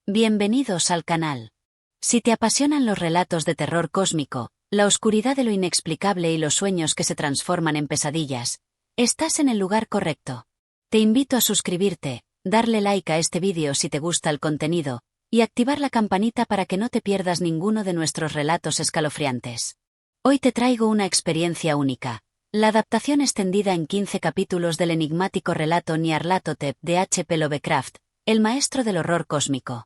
Bienvenidos al canal. Si te apasionan los relatos de terror cósmico, la oscuridad de lo inexplicable y los sueños que se transforman en pesadillas, estás en el lugar correcto. Te invito a suscribirte, darle like a este vídeo si te gusta el contenido, y activar la campanita para que no te pierdas ninguno de nuestros relatos escalofriantes. Hoy te traigo una experiencia única, la adaptación extendida en 15 capítulos del enigmático relato Nyarlathotep de H.P. Lovecraft, el maestro del horror cósmico.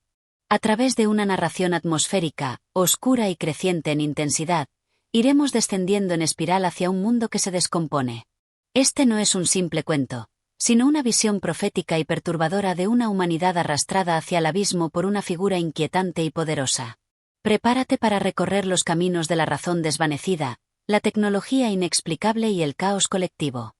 A través de una narración atmosférica, oscura y creciente en intensidad, iremos descendiendo en espiral hacia un mundo que se descompone. Este no es un simple cuento, sino una visión profética y perturbadora de una humanidad arrastrada hacia el abismo por una figura inquietante y poderosa. Prepárate para recorrer los caminos de la razón desvanecida, la tecnología inexplicable y el caos colectivo.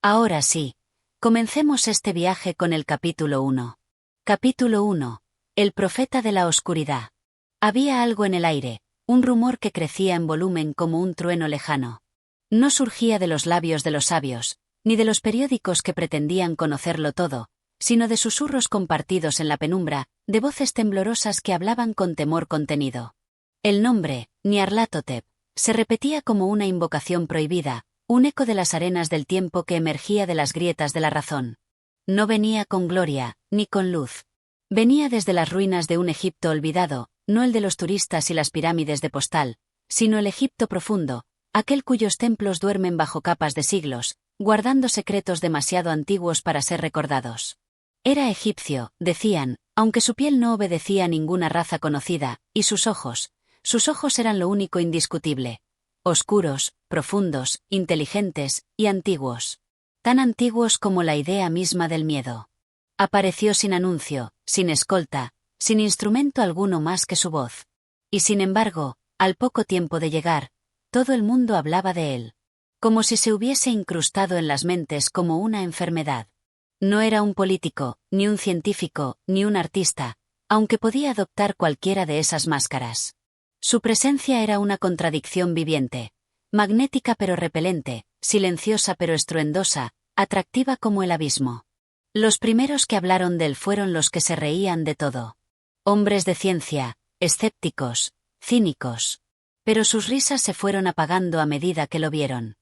Ahora sí, comencemos este viaje con el capítulo 1. Capítulo 1. El profeta de la oscuridad. Había algo en el aire, un rumor que crecía en volumen como un trueno lejano. No surgía de los labios de los sabios, ni de los periódicos que pretendían conocerlo todo, sino de susurros compartidos en la penumbra, de voces temblorosas que hablaban con temor contenido. El nombre, Nyarlathotep, se repetía como una invocación prohibida, un eco de las arenas del tiempo que emergía de las grietas de la razón. No venía con gloria, ni con luz. Venía desde las ruinas de un Egipto olvidado, no el de los turistas y las pirámides de postal, sino el Egipto profundo, aquel cuyos templos duermen bajo capas de siglos, guardando secretos demasiado antiguos para ser recordados. Era egipcio, decían, aunque su piel no obedecía a ninguna raza conocida, y sus ojos eran lo único indiscutible. Oscuros, profundos, inteligentes, y antiguos. Tan antiguos como la idea misma del miedo. Apareció sin anuncio, sin escolta, sin instrumento alguno más que su voz. Y sin embargo, al poco tiempo de llegar, todo el mundo hablaba de él. Como si se hubiese incrustado en las mentes como una enfermedad. No era un político, ni un científico, ni un artista, aunque podía adoptar cualquiera de esas máscaras. Su presencia era una contradicción viviente, magnética pero repelente, silenciosa pero estruendosa, atractiva como el abismo. Los primeros que hablaron de él fueron los que se reían de todo. Hombres de ciencia, escépticos, cínicos. Pero sus risas se fueron apagando a medida que lo vieron.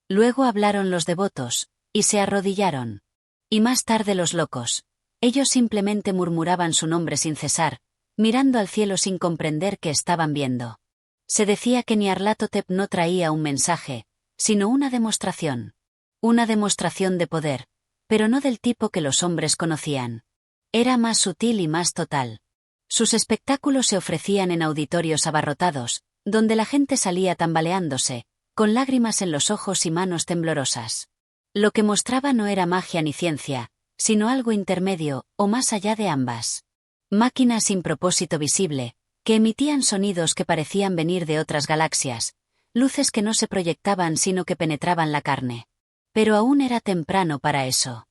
Luego hablaron los devotos, y se arrodillaron. Y más tarde los locos. Ellos simplemente murmuraban su nombre sin cesar, mirando al cielo sin comprender qué estaban viendo. Se decía que Nyarlathotep no traía un mensaje, sino una demostración. Una demostración de poder, pero no del tipo que los hombres conocían. Era más sutil y más total. Sus espectáculos se ofrecían en auditorios abarrotados, donde la gente salía tambaleándose, con lágrimas en los ojos y manos temblorosas. Lo que mostraba no era magia ni ciencia, sino algo intermedio, o más allá de ambas. Máquinas sin propósito visible, que emitían sonidos que parecían venir de otras galaxias, luces que no se proyectaban sino que penetraban la carne. Pero aún era temprano para eso.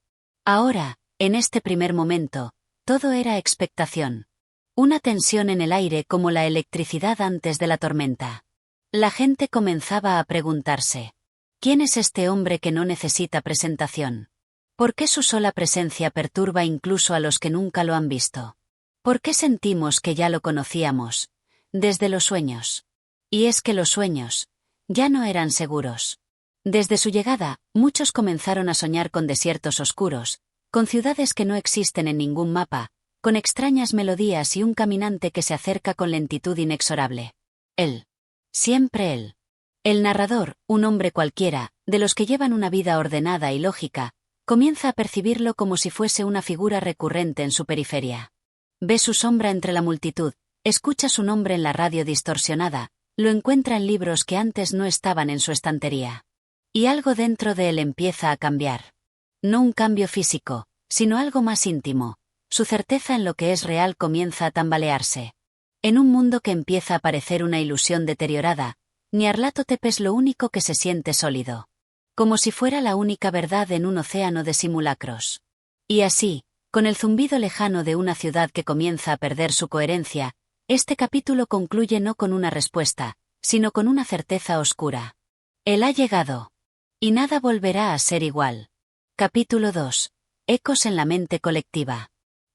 Ahora, en este primer momento, todo era expectación. Una tensión en el aire como la electricidad antes de la tormenta. La gente comenzaba a preguntarse: ¿quién es este hombre que no necesita presentación? ¿Por qué su sola presencia perturba incluso a los que nunca lo han visto? ¿Por qué sentimos que ya lo conocíamos? Desde los sueños. Y es que los sueños ya no eran seguros. Desde su llegada, muchos comenzaron a soñar con desiertos oscuros, con ciudades que no existen en ningún mapa, con extrañas melodías y un caminante que se acerca con lentitud inexorable. Él. Siempre él. El narrador, un hombre cualquiera, de los que llevan una vida ordenada y lógica, comienza a percibirlo como si fuese una figura recurrente en su periferia. Ve su sombra entre la multitud, escucha su nombre en la radio distorsionada, lo encuentra en libros que antes no estaban en su estantería. Y algo dentro de él empieza a cambiar. No un cambio físico, sino algo más íntimo. Su certeza en lo que es real comienza a tambalearse. En un mundo que empieza a parecer una ilusión deteriorada, Nyarlathotep es lo único que se siente sólido. Como si fuera la única verdad en un océano de simulacros. Y así, con el zumbido lejano de una ciudad que comienza a perder su coherencia, este capítulo concluye no con una respuesta, sino con una certeza oscura. Él ha llegado. Y nada volverá a ser igual. Capítulo 2. Ecos en la mente colectiva.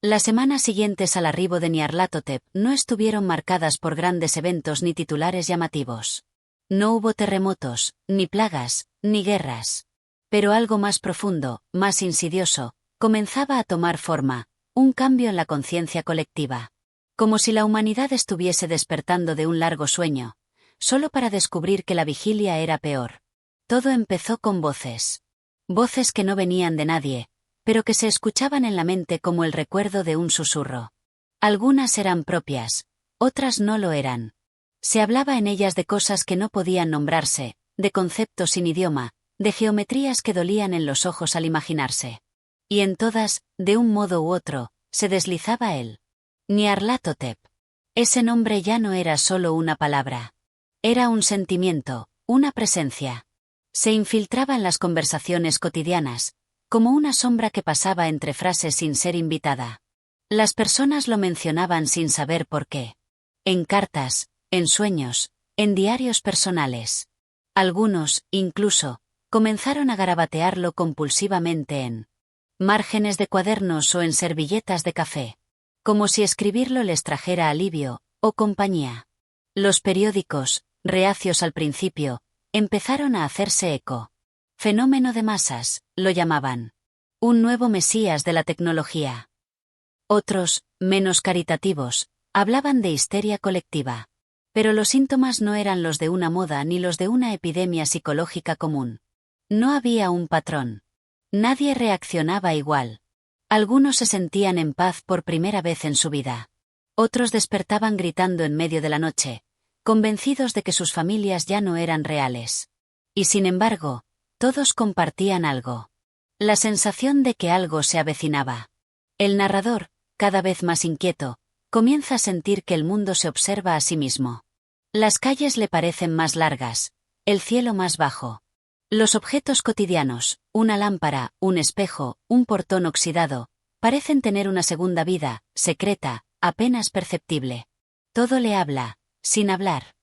Las semanas siguientes al arribo de Nyarlathotep no estuvieron marcadas por grandes eventos ni titulares llamativos. No hubo terremotos, ni plagas, ni guerras. Pero algo más profundo, más insidioso, comenzaba a tomar forma, un cambio en la conciencia colectiva. Como si la humanidad estuviese despertando de un largo sueño, solo para descubrir que la vigilia era peor. Todo empezó con voces. Voces que no venían de nadie, pero que se escuchaban en la mente como el recuerdo de un susurro. Algunas eran propias, otras no lo eran. Se hablaba en ellas de cosas que no podían nombrarse, de conceptos sin idioma, de geometrías que dolían en los ojos al imaginarse. Y en todas, de un modo u otro, se deslizaba él. Nyarlathotep. Ese nombre ya no era solo una palabra. Era un sentimiento, una presencia. Se infiltraba en las conversaciones cotidianas, como una sombra que pasaba entre frases sin ser invitada. Las personas lo mencionaban sin saber por qué. En cartas, en sueños, en diarios personales. Algunos, incluso, comenzaron a garabatearlo compulsivamente en márgenes de cuadernos o en servilletas de café. Como si escribirlo les trajera alivio, o compañía. Los periódicos, reacios al principio, empezaron a hacerse eco. Fenómeno de masas, lo llamaban. Un nuevo mesías de la tecnología. Otros, menos caritativos, hablaban de histeria colectiva. Pero los síntomas no eran los de una moda ni los de una epidemia psicológica común. No había un patrón. Nadie reaccionaba igual. Algunos se sentían en paz por primera vez en su vida. Otros despertaban gritando en medio de la noche, convencidos de que sus familias ya no eran reales. Y sin embargo, todos compartían algo. La sensación de que algo se avecinaba. El narrador, cada vez más inquieto, comienza a sentir que el mundo se observa a sí mismo. Las calles le parecen más largas, el cielo más bajo. Los objetos cotidianos, una lámpara, un espejo, un portón oxidado, parecen tener una segunda vida, secreta, apenas perceptible. Todo le habla, sin hablar.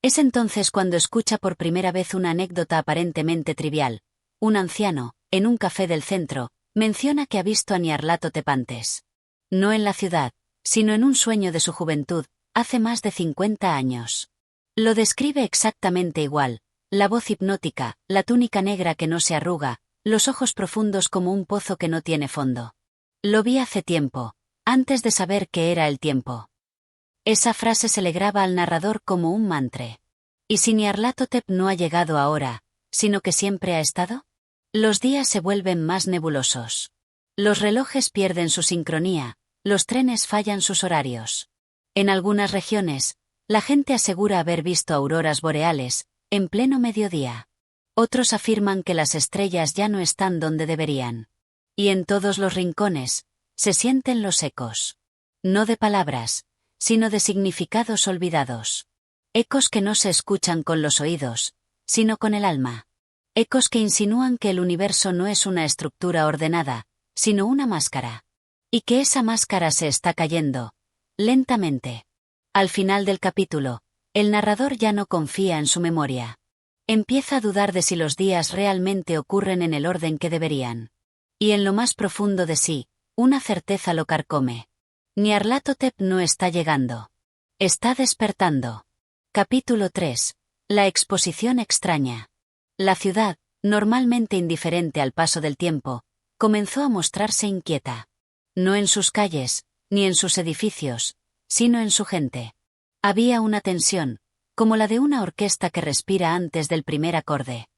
Es entonces cuando escucha por primera vez una anécdota aparentemente trivial. Un anciano, en un café del centro, menciona que ha visto a Nyarlathotep antes. No en la ciudad, sino en un sueño de su juventud, hace más de 50 años. Lo describe exactamente igual, la voz hipnótica, la túnica negra que no se arruga, los ojos profundos como un pozo que no tiene fondo. Lo vi hace tiempo, antes de saber qué era el tiempo. Esa frase se le graba al narrador como un mantra. ¿Y si Nyarlathotep no ha llegado ahora, sino que siempre ha estado? Los días se vuelven más nebulosos. Los relojes pierden su sincronía, los trenes fallan sus horarios. En algunas regiones, la gente asegura haber visto auroras boreales, en pleno mediodía. Otros afirman que las estrellas ya no están donde deberían. Y en todos los rincones, se sienten los ecos. No de palabras, sino de significados olvidados. Ecos que no se escuchan con los oídos, sino con el alma. Ecos que insinúan que el universo no es una estructura ordenada, sino una máscara. Y que esa máscara se está cayendo, lentamente. Al final del capítulo, el narrador ya no confía en su memoria. Empieza a dudar de si los días realmente ocurren en el orden que deberían. Y en lo más profundo de sí, una certeza lo carcome. Nyarlathotep no está llegando. Está despertando. Capítulo 3. La exposición extraña. La ciudad, normalmente indiferente al paso del tiempo, comenzó a mostrarse inquieta. No en sus calles, ni en sus edificios, sino en su gente. Había una tensión, como la de una orquesta que respira antes del primer acorde.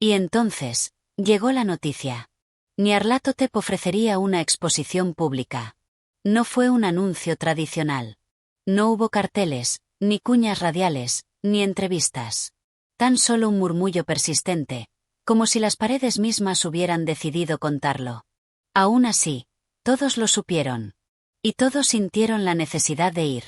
Y entonces, llegó la noticia. Nyarlathotep ofrecería una exposición pública. No fue un anuncio tradicional. No hubo carteles, ni cuñas radiales, ni entrevistas. Tan solo un murmullo persistente, como si las paredes mismas hubieran decidido contarlo. Aún así, todos lo supieron. Y todos sintieron la necesidad de ir.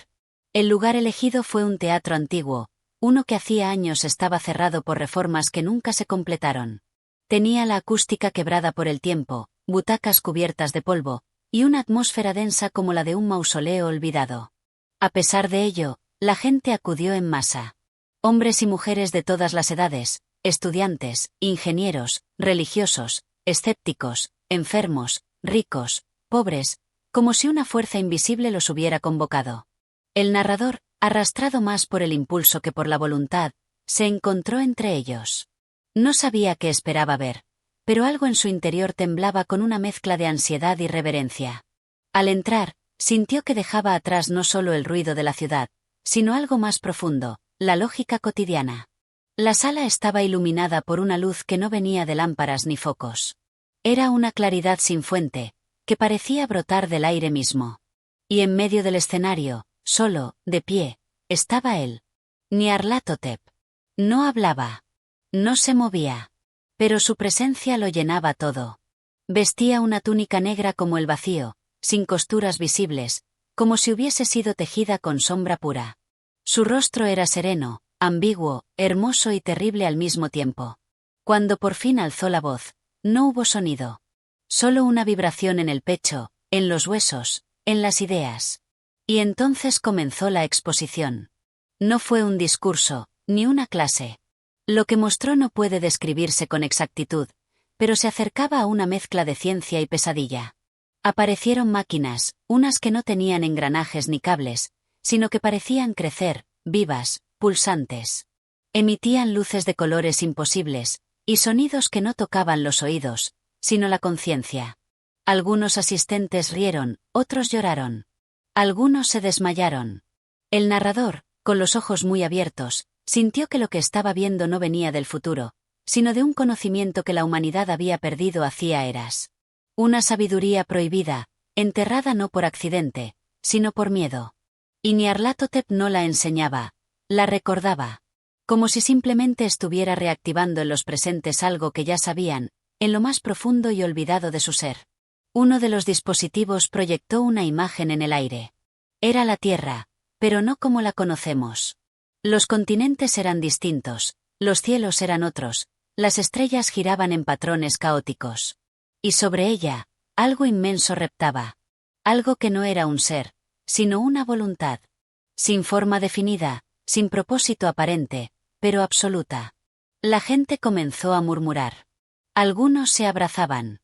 El lugar elegido fue un teatro antiguo, uno que hacía años estaba cerrado por reformas que nunca se completaron. Tenía la acústica quebrada por el tiempo, butacas cubiertas de polvo, y una atmósfera densa como la de un mausoleo olvidado. A pesar de ello, la gente acudió en masa. Hombres y mujeres de todas las edades, estudiantes, ingenieros, religiosos, escépticos, enfermos, ricos, pobres, como si una fuerza invisible los hubiera convocado. El narrador, arrastrado más por el impulso que por la voluntad, se encontró entre ellos. No sabía qué esperaba ver, pero algo en su interior temblaba con una mezcla de ansiedad y reverencia. Al entrar, sintió que dejaba atrás no solo el ruido de la ciudad, sino algo más profundo, la lógica cotidiana. La sala estaba iluminada por una luz que no venía de lámparas ni focos. Era una claridad sin fuente, que parecía brotar del aire mismo. Y en medio del escenario, solo, de pie, estaba él. Nyarlathotep. No hablaba. No se movía. Pero su presencia lo llenaba todo. Vestía una túnica negra como el vacío, sin costuras visibles, como si hubiese sido tejida con sombra pura. Su rostro era sereno, ambiguo, hermoso y terrible al mismo tiempo. Cuando por fin alzó la voz, no hubo sonido. Solo una vibración en el pecho, en los huesos, en las ideas. Y entonces comenzó la exposición. No fue un discurso, ni una clase. Lo que mostró no puede describirse con exactitud, pero se acercaba a una mezcla de ciencia y pesadilla. Aparecieron máquinas, unas que no tenían engranajes ni cables, sino que parecían crecer, vivas, pulsantes. Emitían luces de colores imposibles, y sonidos que no tocaban los oídos, sino la conciencia. Algunos asistentes rieron, otros lloraron. Algunos se desmayaron. El narrador, con los ojos muy abiertos, sintió que lo que estaba viendo no venía del futuro, sino de un conocimiento que la humanidad había perdido hacía eras. Una sabiduría prohibida, enterrada no por accidente, sino por miedo. Y Nyarlathotep no la enseñaba, la recordaba. Como si simplemente estuviera reactivando en los presentes algo que ya sabían, en lo más profundo y olvidado de su ser. Uno de los dispositivos proyectó una imagen en el aire. Era la Tierra, pero no como la conocemos. Los continentes eran distintos, los cielos eran otros, las estrellas giraban en patrones caóticos. Y sobre ella, algo inmenso reptaba. Algo que no era un ser, sino una voluntad. Sin forma definida, sin propósito aparente, pero absoluta. La gente comenzó a murmurar. Algunos se abrazaban.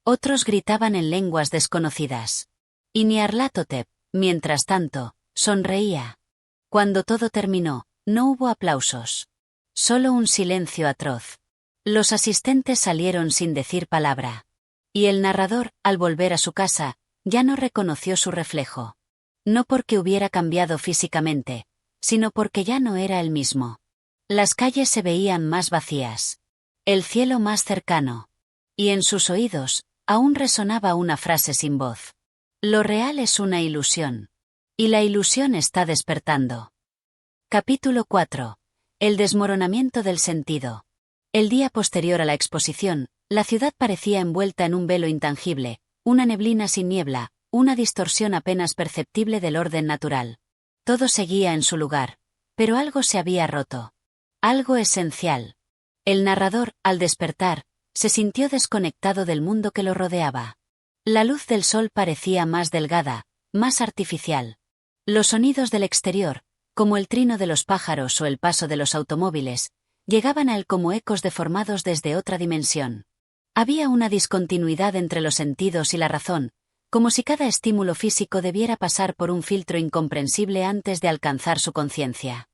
Otros gritaban en lenguas desconocidas. Y Nyarlathotep, mientras tanto, sonreía. Cuando todo terminó, no hubo aplausos. Solo un silencio atroz. Los asistentes salieron sin decir palabra. Y el narrador, al volver a su casa, ya no reconoció su reflejo. No porque hubiera cambiado físicamente, sino porque ya no era el mismo. Las calles se veían más vacías. El cielo más cercano. Y en sus oídos, aún resonaba una frase sin voz. Lo real es una ilusión. Y la ilusión está despertando. Capítulo 4. El desmoronamiento del sentido. El día posterior a la exposición, la ciudad parecía envuelta en un velo intangible, una neblina sin niebla, una distorsión apenas perceptible del orden natural. Todo seguía en su lugar, pero algo se había roto. Algo esencial. El narrador, al despertar, se sintió desconectado del mundo que lo rodeaba. La luz del sol parecía más delgada, más artificial. Los sonidos del exterior, como el trino de los pájaros o el paso de los automóviles, llegaban a él como ecos deformados desde otra dimensión. Había una discontinuidad entre los sentidos y la razón, como si cada estímulo físico debiera pasar por un filtro incomprensible antes de alcanzar su conciencia.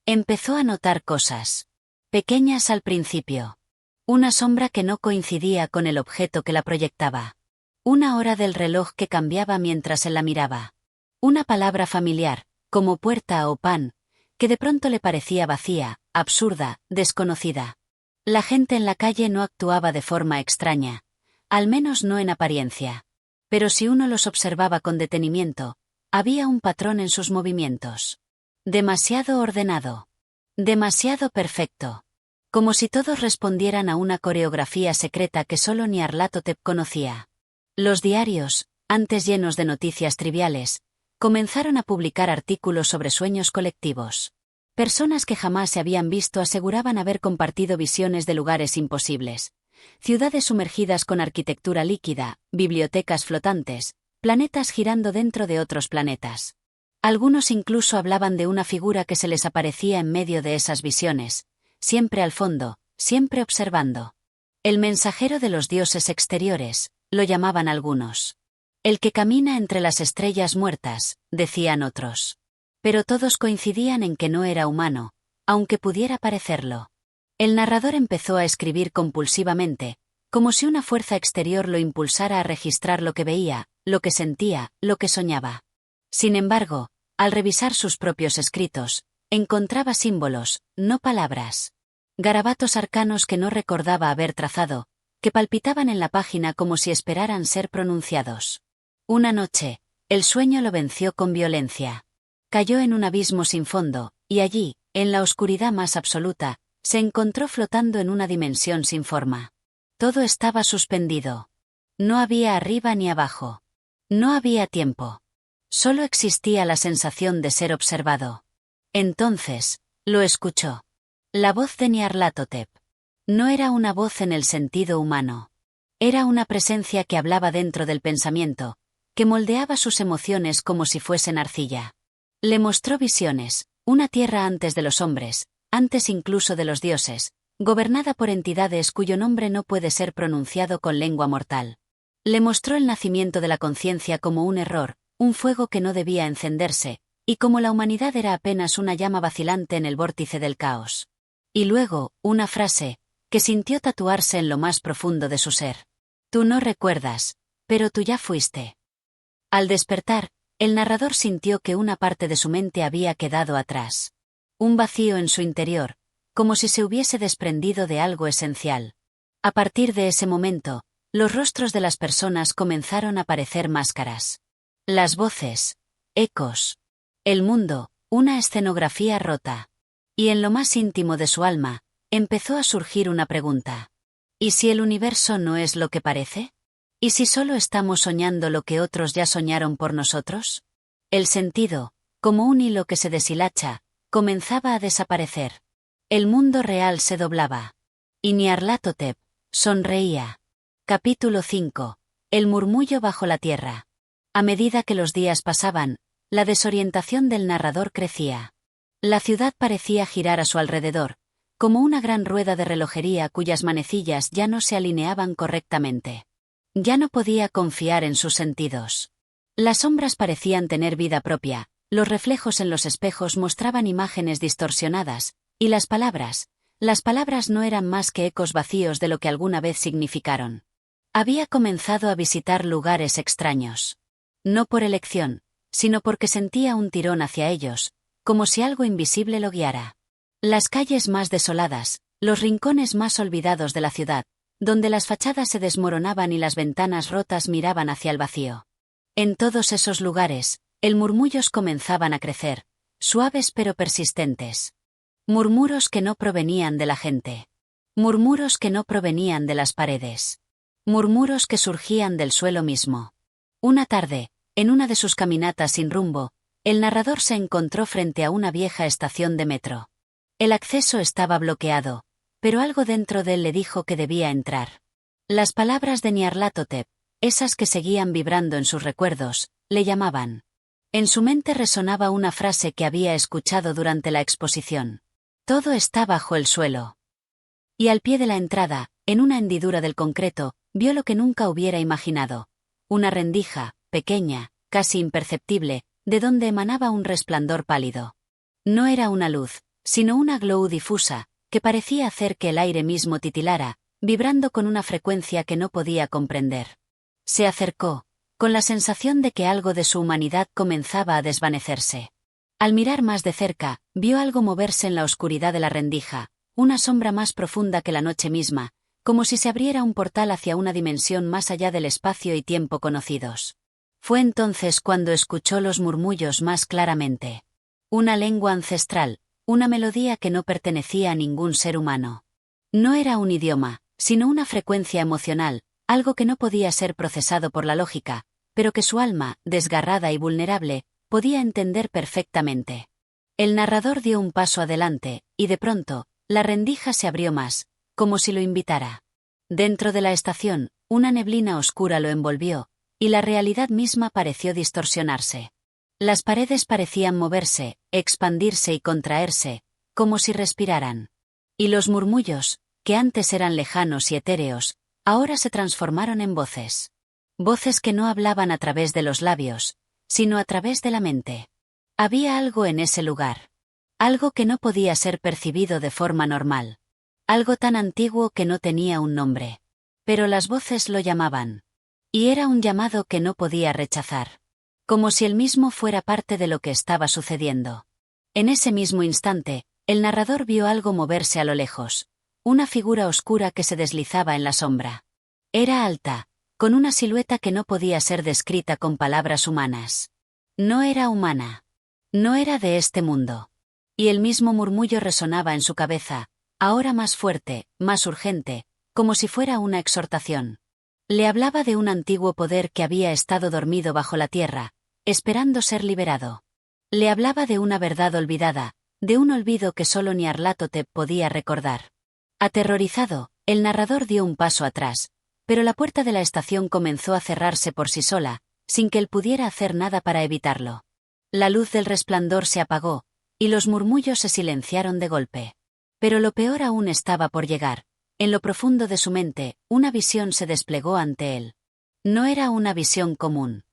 Empezó a notar cosas. Pequeñas al principio. Una sombra que no coincidía con el objeto que la proyectaba. Una hora del reloj que cambiaba mientras él la miraba. Una palabra familiar, como puerta o pan, que de pronto le parecía vacía, absurda, desconocida. La gente en la calle no actuaba de forma extraña, al menos no en apariencia. Pero si uno los observaba con detenimiento, había un patrón en sus movimientos. Demasiado ordenado. Demasiado perfecto. Como si todos respondieran a una coreografía secreta que solo Nyarlathotep conocía. Los diarios, antes llenos de noticias triviales, comenzaron a publicar artículos sobre sueños colectivos. Personas que jamás se habían visto aseguraban haber compartido visiones de lugares imposibles. Ciudades sumergidas con arquitectura líquida, bibliotecas flotantes, planetas girando dentro de otros planetas. Algunos incluso hablaban de una figura que se les aparecía en medio de esas visiones, siempre al fondo, siempre observando. El mensajero de los dioses exteriores, lo llamaban algunos. El que camina entre las estrellas muertas, decían otros. Pero todos coincidían en que no era humano, aunque pudiera parecerlo. El narrador empezó a escribir compulsivamente, como si una fuerza exterior lo impulsara a registrar lo que veía, lo que sentía, lo que soñaba. Sin embargo, al revisar sus propios escritos, encontraba símbolos, no palabras. Garabatos arcanos que no recordaba haber trazado, que palpitaban en la página como si esperaran ser pronunciados. Una noche, el sueño lo venció con violencia. Cayó en un abismo sin fondo, y allí, en la oscuridad más absoluta, se encontró flotando en una dimensión sin forma. Todo estaba suspendido. No había arriba ni abajo. No había tiempo. Solo existía la sensación de ser observado. Entonces, lo escuchó. La voz de Nyarlathotep. No era una voz en el sentido humano. Era una presencia que hablaba dentro del pensamiento, que moldeaba sus emociones como si fuesen arcilla. Le mostró visiones, una tierra antes de los hombres, antes incluso de los dioses, gobernada por entidades cuyo nombre no puede ser pronunciado con lengua mortal. Le mostró el nacimiento de la conciencia como un error, un fuego que no debía encenderse, y como la humanidad era apenas una llama vacilante en el vórtice del caos. Y luego, una frase, que sintió tatuarse en lo más profundo de su ser. Tú no recuerdas, pero tú ya fuiste. Al despertar, el narrador sintió que una parte de su mente había quedado atrás. Un vacío en su interior, como si se hubiese desprendido de algo esencial. A partir de ese momento, los rostros de las personas comenzaron a parecer máscaras. Las voces, ecos. El mundo, una escenografía rota. Y en lo más íntimo de su alma, empezó a surgir una pregunta. ¿Y si el universo no es lo que parece? ¿Y si solo estamos soñando lo que otros ya soñaron por nosotros? El sentido, como un hilo que se deshilacha, comenzaba a desaparecer. El mundo real se doblaba. Y Nyarlathotep sonreía. Capítulo 5. El murmullo bajo la tierra. A medida que los días pasaban, la desorientación del narrador crecía. La ciudad parecía girar a su alrededor, como una gran rueda de relojería cuyas manecillas ya no se alineaban correctamente. Ya no podía confiar en sus sentidos. Las sombras parecían tener vida propia, los reflejos en los espejos mostraban imágenes distorsionadas, y las palabras no eran más que ecos vacíos de lo que alguna vez significaron. Había comenzado a visitar lugares extraños. No por elección, sino porque sentía un tirón hacia ellos, como si algo invisible lo guiara. Las calles más desoladas, los rincones más olvidados de la ciudad, donde las fachadas se desmoronaban y las ventanas rotas miraban hacia el vacío. En todos esos lugares, murmullos comenzaban a crecer, suaves pero persistentes. Murmuros que no provenían de la gente. Murmuros que no provenían de las paredes. Murmuros que surgían del suelo mismo. Una tarde, en una de sus caminatas sin rumbo, el narrador se encontró frente a una vieja estación de metro. El acceso estaba bloqueado, pero algo dentro de él le dijo que debía entrar. Las palabras de Nyarlathotep, esas que seguían vibrando en sus recuerdos, le llamaban. En su mente resonaba una frase que había escuchado durante la exposición. Todo está bajo el suelo. Y al pie de la entrada, en una hendidura del concreto, vio lo que nunca hubiera imaginado. Una rendija, pequeña, casi imperceptible, de donde emanaba un resplandor pálido. No era una luz, sino una glow difusa, que parecía hacer que el aire mismo titilara, vibrando con una frecuencia que no podía comprender. Se acercó, con la sensación de que algo de su humanidad comenzaba a desvanecerse. Al mirar más de cerca, vio algo moverse en la oscuridad de la rendija, una sombra más profunda que la noche misma, como si se abriera un portal hacia una dimensión más allá del espacio y tiempo conocidos. Fue entonces cuando escuchó los murmullos más claramente. Una lengua ancestral, una melodía que no pertenecía a ningún ser humano. No era un idioma, sino una frecuencia emocional, algo que no podía ser procesado por la lógica, pero que su alma, desgarrada y vulnerable, podía entender perfectamente. El narrador dio un paso adelante, y de pronto, la rendija se abrió más, como si lo invitara. Dentro de la estación, una neblina oscura lo envolvió, y la realidad misma pareció distorsionarse. Las paredes parecían moverse, expandirse y contraerse, como si respiraran. Y los murmullos, que antes eran lejanos y etéreos, ahora se transformaron en voces. Voces que no hablaban a través de los labios, sino a través de la mente. Había algo en ese lugar. Algo que no podía ser percibido de forma normal. Algo tan antiguo que no tenía un nombre. Pero las voces lo llamaban. Y era un llamado que no podía rechazar. Como si él mismo fuera parte de lo que estaba sucediendo. En ese mismo instante, el narrador vio algo moverse a lo lejos. Una figura oscura que se deslizaba en la sombra. Era alta, con una silueta que no podía ser descrita con palabras humanas. No era humana. No era de este mundo. Y el mismo murmullo resonaba en su cabeza, ahora más fuerte, más urgente, como si fuera una exhortación. Le hablaba de un antiguo poder que había estado dormido bajo la tierra, esperando ser liberado. Le hablaba de una verdad olvidada, de un olvido que solo Nyarlathotep podía recordar. Aterrorizado, el narrador dio un paso atrás, pero la puerta de la estación comenzó a cerrarse por sí sola, sin que él pudiera hacer nada para evitarlo. La luz del resplandor se apagó, y los murmullos se silenciaron de golpe. Pero lo peor aún estaba por llegar. En lo profundo de su mente, una visión se desplegó ante él. No era una visión común.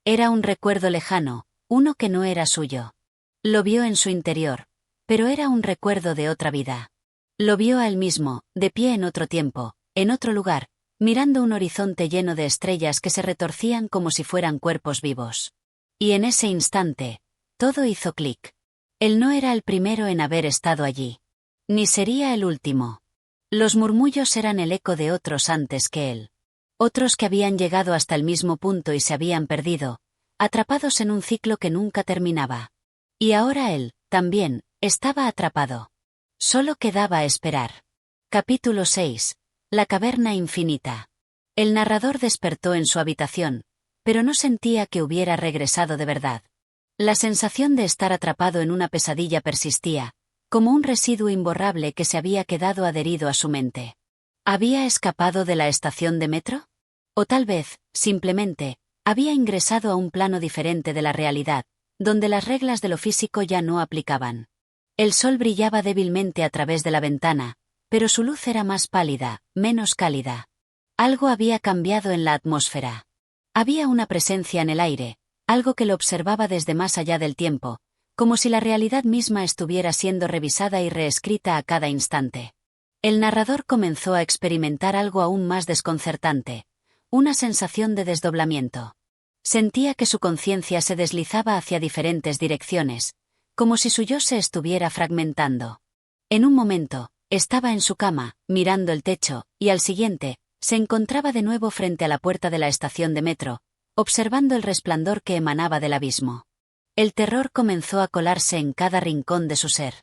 Era un recuerdo lejano, uno que no era suyo. Lo vio en su interior, pero era un recuerdo de otra vida. Lo vio a él mismo, de pie en otro tiempo, en otro lugar, mirando un horizonte lleno de estrellas que se retorcían como si fueran cuerpos vivos. Y en ese instante, todo hizo clic. Él no era el primero en haber estado allí. Ni sería el último. Los murmullos eran el eco de otros antes que él. Otros que habían llegado hasta el mismo punto y se habían perdido, atrapados en un ciclo que nunca terminaba. Y ahora él, también, estaba atrapado. Solo quedaba esperar. Capítulo 6. La caverna infinita. El narrador despertó en su habitación, pero no sentía que hubiera regresado de verdad. La sensación de estar atrapado en una pesadilla persistía, como un residuo imborrable que se había quedado adherido a su mente. ¿Había escapado de la estación de metro? O tal vez, simplemente, había ingresado a un plano diferente de la realidad, donde las reglas de lo físico ya no aplicaban. El sol brillaba débilmente a través de la ventana, pero su luz era más pálida, menos cálida. Algo había cambiado en la atmósfera. Había una presencia en el aire, algo que lo observaba desde más allá del tiempo, como si la realidad misma estuviera siendo revisada y reescrita a cada instante. El narrador comenzó a experimentar algo aún más desconcertante, una sensación de desdoblamiento. Sentía que su conciencia se deslizaba hacia diferentes direcciones, como si su yo se estuviera fragmentando. En un momento, estaba en su cama, mirando el techo, y al siguiente, se encontraba de nuevo frente a la puerta de la estación de metro, observando el resplandor que emanaba del abismo. El terror comenzó a colarse en cada rincón de su ser.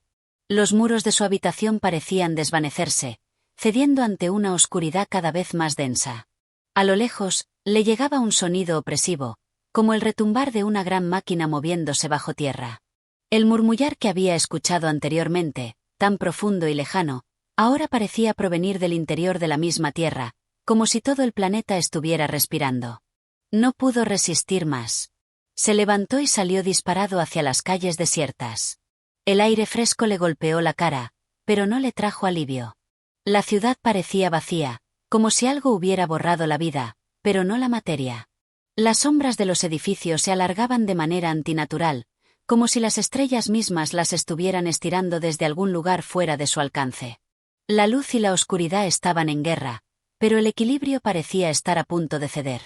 Los muros de su habitación parecían desvanecerse, cediendo ante una oscuridad cada vez más densa. A lo lejos, le llegaba un sonido opresivo, como el retumbar de una gran máquina moviéndose bajo tierra. El murmullar que había escuchado anteriormente, tan profundo y lejano, ahora parecía provenir del interior de la misma tierra, como si todo el planeta estuviera respirando. No pudo resistir más. Se levantó y salió disparado hacia las calles desiertas. El aire fresco le golpeó la cara, pero no le trajo alivio. La ciudad parecía vacía, como si algo hubiera borrado la vida, pero no la materia. Las sombras de los edificios se alargaban de manera antinatural, como si las estrellas mismas las estuvieran estirando desde algún lugar fuera de su alcance. La luz y la oscuridad estaban en guerra, pero el equilibrio parecía estar a punto de ceder.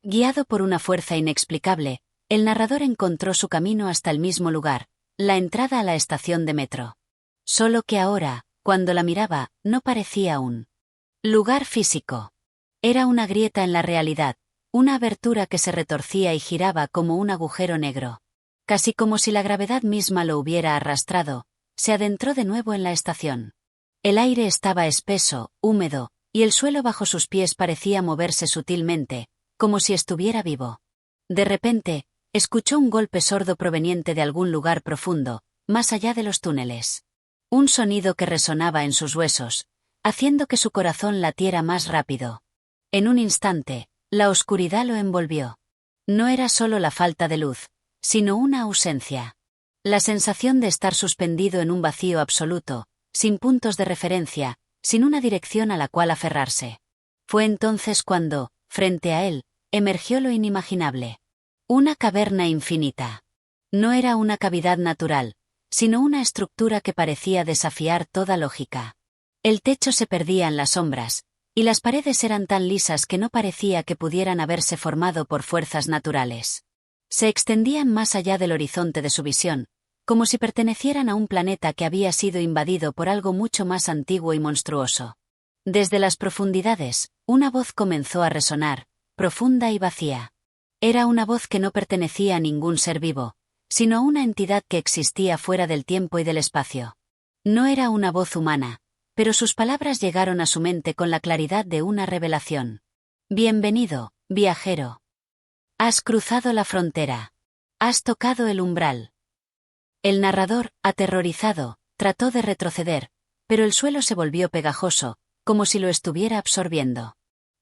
Guiado por una fuerza inexplicable, el narrador encontró su camino hasta el mismo lugar, la entrada a la estación de metro. Solo que ahora, cuando la miraba, no parecía un lugar físico. Era una grieta en la realidad, una abertura que se retorcía y giraba como un agujero negro. Casi como si la gravedad misma lo hubiera arrastrado, se adentró de nuevo en la estación. El aire estaba espeso, húmedo, y el suelo bajo sus pies parecía moverse sutilmente, como si estuviera vivo. De repente, escuchó un golpe sordo proveniente de algún lugar profundo, más allá de los túneles. Un sonido que resonaba en sus huesos, haciendo que su corazón latiera más rápido. En un instante, la oscuridad lo envolvió. No era solo la falta de luz, sino una ausencia. La sensación de estar suspendido en un vacío absoluto, sin puntos de referencia, sin una dirección a la cual aferrarse. Fue entonces cuando, frente a él, emergió lo inimaginable. Una caverna infinita. No era una cavidad natural, sino una estructura que parecía desafiar toda lógica. El techo se perdía en las sombras, y las paredes eran tan lisas que no parecía que pudieran haberse formado por fuerzas naturales. Se extendían más allá del horizonte de su visión, como si pertenecieran a un planeta que había sido invadido por algo mucho más antiguo y monstruoso. Desde las profundidades, una voz comenzó a resonar, profunda y vacía. Era una voz que no pertenecía a ningún ser vivo, sino a una entidad que existía fuera del tiempo y del espacio. No era una voz humana, pero sus palabras llegaron a su mente con la claridad de una revelación. Bienvenido, viajero. Has cruzado la frontera. Has tocado el umbral. El narrador, aterrorizado, trató de retroceder, pero el suelo se volvió pegajoso, como si lo estuviera absorbiendo.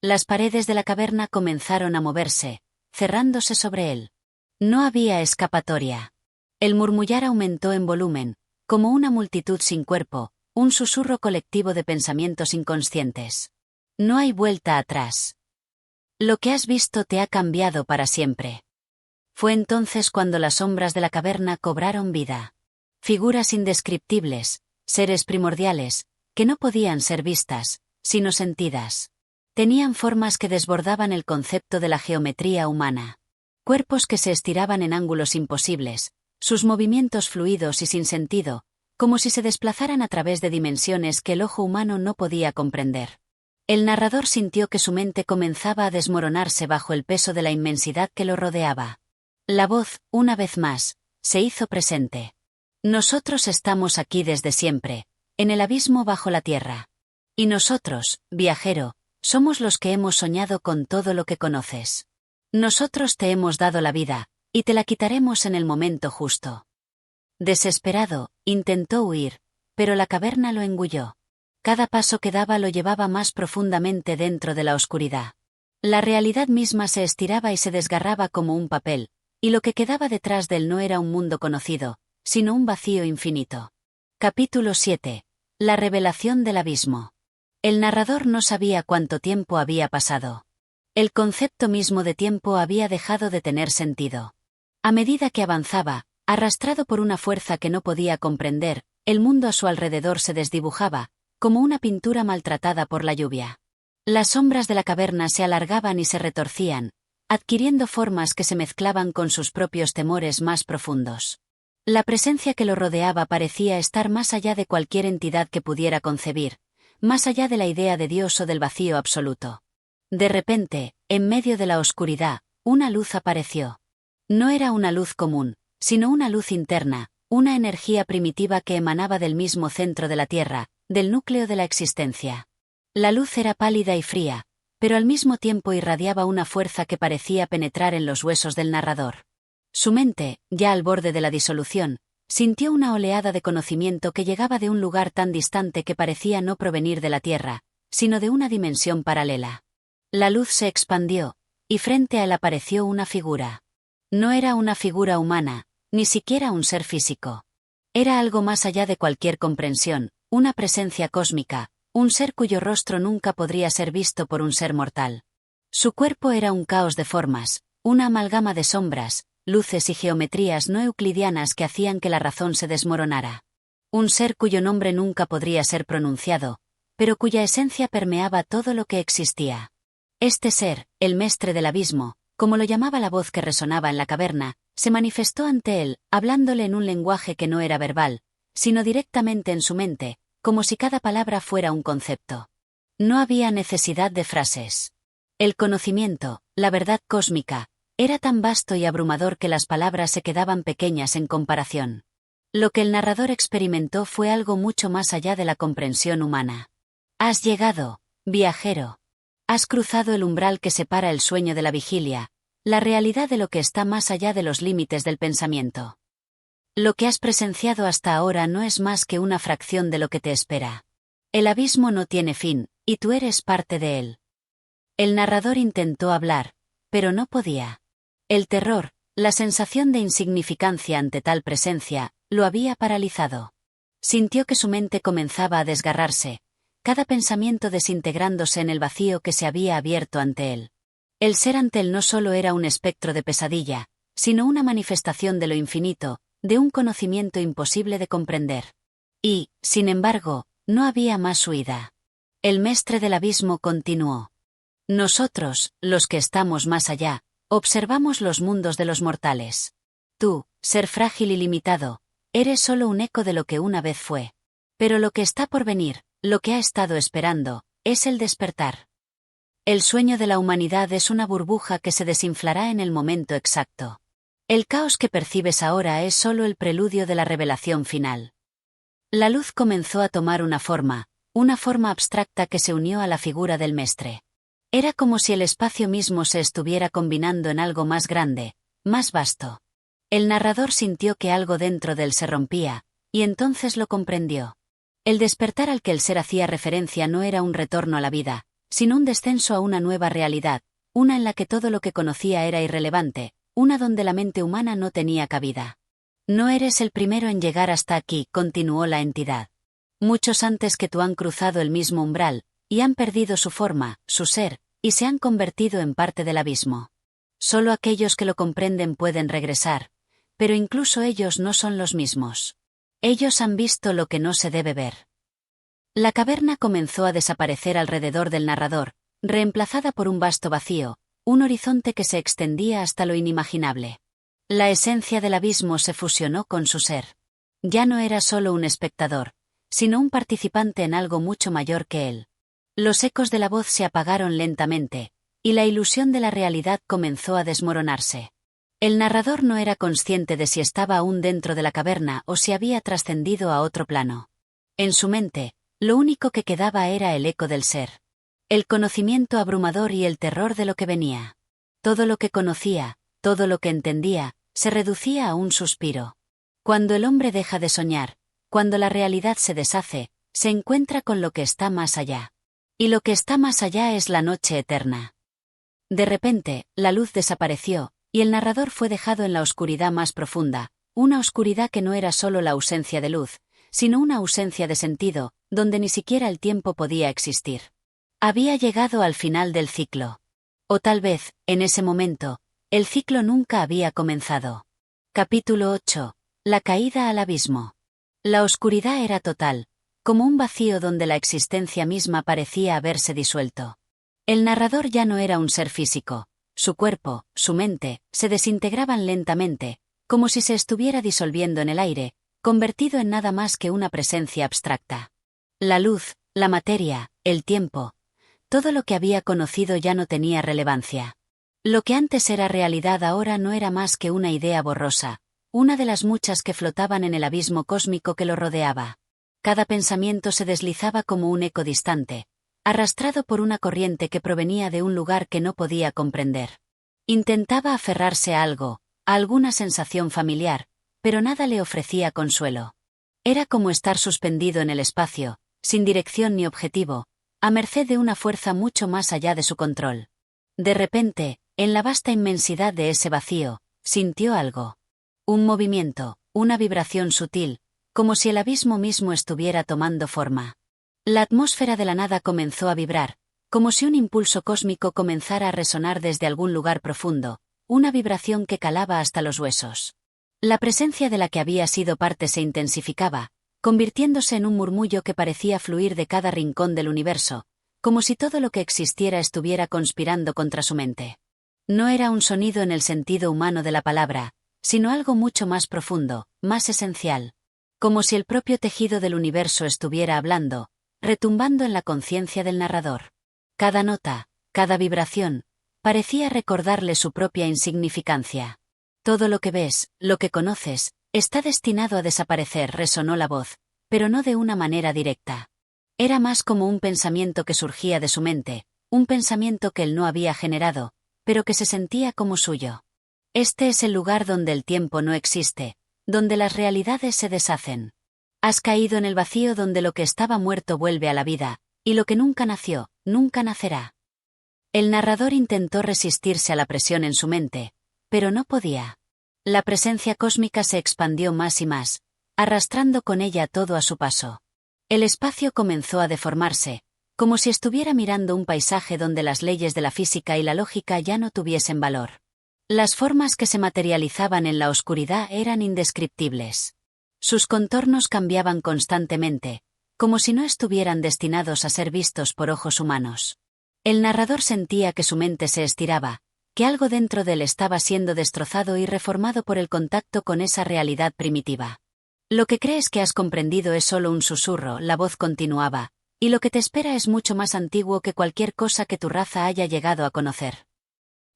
Las paredes de la caverna comenzaron a moverse, cerrándose sobre él. No había escapatoria. El murmullar aumentó en volumen, como una multitud sin cuerpo, un susurro colectivo de pensamientos inconscientes. No hay vuelta atrás. Lo que has visto te ha cambiado para siempre. Fue entonces cuando las sombras de la caverna cobraron vida. Figuras indescriptibles, seres primordiales, que no podían ser vistas, sino sentidas. Tenían formas que desbordaban el concepto de la geometría humana. Cuerpos que se estiraban en ángulos imposibles, sus movimientos fluidos y sin sentido, como si se desplazaran a través de dimensiones que el ojo humano no podía comprender. El narrador sintió que su mente comenzaba a desmoronarse bajo el peso de la inmensidad que lo rodeaba. La voz, una vez más, se hizo presente. Nosotros estamos aquí desde siempre, en el abismo bajo la tierra. Y nosotros, viajero, somos los que hemos soñado con todo lo que conoces. Nosotros te hemos dado la vida, y te la quitaremos en el momento justo. Desesperado, intentó huir, pero la caverna lo engulló. Cada paso que daba lo llevaba más profundamente dentro de la oscuridad. La realidad misma se estiraba y se desgarraba como un papel, y lo que quedaba detrás de él no era un mundo conocido, sino un vacío infinito. Capítulo 7. La revelación del abismo. El narrador no sabía cuánto tiempo había pasado. El concepto mismo de tiempo había dejado de tener sentido. A medida que avanzaba, arrastrado por una fuerza que no podía comprender, el mundo a su alrededor se desdibujaba, como una pintura maltratada por la lluvia. Las sombras de la caverna se alargaban y se retorcían, adquiriendo formas que se mezclaban con sus propios temores más profundos. La presencia que lo rodeaba parecía estar más allá de cualquier entidad que pudiera concebir, más allá de la idea de Dios o del vacío absoluto. De repente, en medio de la oscuridad, una luz apareció. No era una luz común, sino una luz interna, una energía primitiva que emanaba del mismo centro de la Tierra, del núcleo de la existencia. La luz era pálida y fría, pero al mismo tiempo irradiaba una fuerza que parecía penetrar en los huesos del narrador. Su mente, ya al borde de la disolución, sintió una oleada de conocimiento que llegaba de un lugar tan distante que parecía no provenir de la Tierra, sino de una dimensión paralela. La luz se expandió, y frente a él apareció una figura. No era una figura humana, ni siquiera un ser físico. Era algo más allá de cualquier comprensión, una presencia cósmica, un ser cuyo rostro nunca podría ser visto por un ser mortal. Su cuerpo era un caos de formas, una amalgama de sombras, luces y geometrías no euclidianas que hacían que la razón se desmoronara. Un ser cuyo nombre nunca podría ser pronunciado, pero cuya esencia permeaba todo lo que existía. Este ser, el mestre del abismo, como lo llamaba la voz que resonaba en la caverna, se manifestó ante él, hablándole en un lenguaje que no era verbal, sino directamente en su mente, como si cada palabra fuera un concepto. No había necesidad de frases. El conocimiento, la verdad cósmica, era tan vasto y abrumador que las palabras se quedaban pequeñas en comparación. Lo que el narrador experimentó fue algo mucho más allá de la comprensión humana. Has llegado, viajero. Has cruzado el umbral que separa el sueño de la vigilia, la realidad de lo que está más allá de los límites del pensamiento. Lo que has presenciado hasta ahora no es más que una fracción de lo que te espera. El abismo no tiene fin, y tú eres parte de él. El narrador intentó hablar, pero no podía. El terror, la sensación de insignificancia ante tal presencia, lo había paralizado. Sintió que su mente comenzaba a desgarrarse, cada pensamiento desintegrándose en el vacío que se había abierto ante él. El ser ante él no solo era un espectro de pesadilla, sino una manifestación de lo infinito, de un conocimiento imposible de comprender. Y, sin embargo, no había más huida. El mestre del abismo continuó. Nosotros, los que estamos más allá, observamos los mundos de los mortales. Tú, ser frágil y limitado, eres solo un eco de lo que una vez fue. Pero lo que está por venir, lo que ha estado esperando, es el despertar. El sueño de la humanidad es una burbuja que se desinflará en el momento exacto. El caos que percibes ahora es solo el preludio de la revelación final. La luz comenzó a tomar una forma abstracta que se unió a la figura del mestre. Era como si el espacio mismo se estuviera combinando en algo más grande, más vasto. El narrador sintió que algo dentro de él se rompía, y entonces lo comprendió. El despertar al que el ser hacía referencia no era un retorno a la vida, sino un descenso a una nueva realidad, una en la que todo lo que conocía era irrelevante, una donde la mente humana no tenía cabida. No eres el primero en llegar hasta aquí, continuó la entidad. Muchos antes que tú han cruzado el mismo umbral, y han perdido su forma, su ser, y se han convertido en parte del abismo. Solo aquellos que lo comprenden pueden regresar, pero incluso ellos no son los mismos. Ellos han visto lo que no se debe ver. La caverna comenzó a desaparecer alrededor del narrador, reemplazada por un vasto vacío, un horizonte que se extendía hasta lo inimaginable. La esencia del abismo se fusionó con su ser. Ya no era solo un espectador, sino un participante en algo mucho mayor que él. Los ecos de la voz se apagaron lentamente, y la ilusión de la realidad comenzó a desmoronarse. El narrador no era consciente de si estaba aún dentro de la caverna o si había trascendido a otro plano. En su mente, lo único que quedaba era el eco del ser. El conocimiento abrumador y el terror de lo que venía. Todo lo que conocía, todo lo que entendía, se reducía a un suspiro. Cuando el hombre deja de soñar, cuando la realidad se deshace, se encuentra con lo que está más allá. Y lo que está más allá es la noche eterna. De repente, la luz desapareció, y el narrador fue dejado en la oscuridad más profunda, una oscuridad que no era solo la ausencia de luz, sino una ausencia de sentido, donde ni siquiera el tiempo podía existir. Había llegado al final del ciclo. O tal vez, en ese momento, el ciclo nunca había comenzado. Capítulo 8. La caída al abismo. La oscuridad era total, como un vacío donde la existencia misma parecía haberse disuelto. El narrador ya no era un ser físico. Su cuerpo, su mente, se desintegraban lentamente, como si se estuviera disolviendo en el aire, convertido en nada más que una presencia abstracta. La luz, la materia, el tiempo, todo lo que había conocido ya no tenía relevancia. Lo que antes era realidad ahora no era más que una idea borrosa, una de las muchas que flotaban en el abismo cósmico que lo rodeaba. Cada pensamiento se deslizaba como un eco distante, arrastrado por una corriente que provenía de un lugar que no podía comprender. Intentaba aferrarse a algo, a alguna sensación familiar, pero nada le ofrecía consuelo. Era como estar suspendido en el espacio, sin dirección ni objetivo, a merced de una fuerza mucho más allá de su control. De repente, en la vasta inmensidad de ese vacío, sintió algo. Un movimiento, una vibración sutil, como si el abismo mismo estuviera tomando forma. La atmósfera de la nada comenzó a vibrar, como si un impulso cósmico comenzara a resonar desde algún lugar profundo, una vibración que calaba hasta los huesos. La presencia de la que había sido parte se intensificaba, convirtiéndose en un murmullo que parecía fluir de cada rincón del universo, como si todo lo que existiera estuviera conspirando contra su mente. No era un sonido en el sentido humano de la palabra, sino algo mucho más profundo, más esencial. Como si el propio tejido del universo estuviera hablando, retumbando en la conciencia del narrador. Cada nota, cada vibración, parecía recordarle su propia insignificancia. Todo lo que ves, lo que conoces, está destinado a desaparecer, resonó la voz, pero no de una manera directa. Era más como un pensamiento que surgía de su mente, un pensamiento que él no había generado, pero que se sentía como suyo. Este es el lugar donde el tiempo no existe, donde las realidades se deshacen. Has caído en el vacío donde lo que estaba muerto vuelve a la vida, y lo que nunca nació, nunca nacerá. El narrador intentó resistirse a la presión en su mente, pero no podía. La presencia cósmica se expandió más y más, arrastrando con ella todo a su paso. El espacio comenzó a deformarse, como si estuviera mirando un paisaje donde las leyes de la física y la lógica ya no tuviesen valor. Las formas que se materializaban en la oscuridad eran indescriptibles. Sus contornos cambiaban constantemente, como si no estuvieran destinados a ser vistos por ojos humanos. El narrador sentía que su mente se estiraba, que algo dentro de él estaba siendo destrozado y reformado por el contacto con esa realidad primitiva. Lo que crees que has comprendido es solo un susurro, la voz continuaba, y lo que te espera es mucho más antiguo que cualquier cosa que tu raza haya llegado a conocer.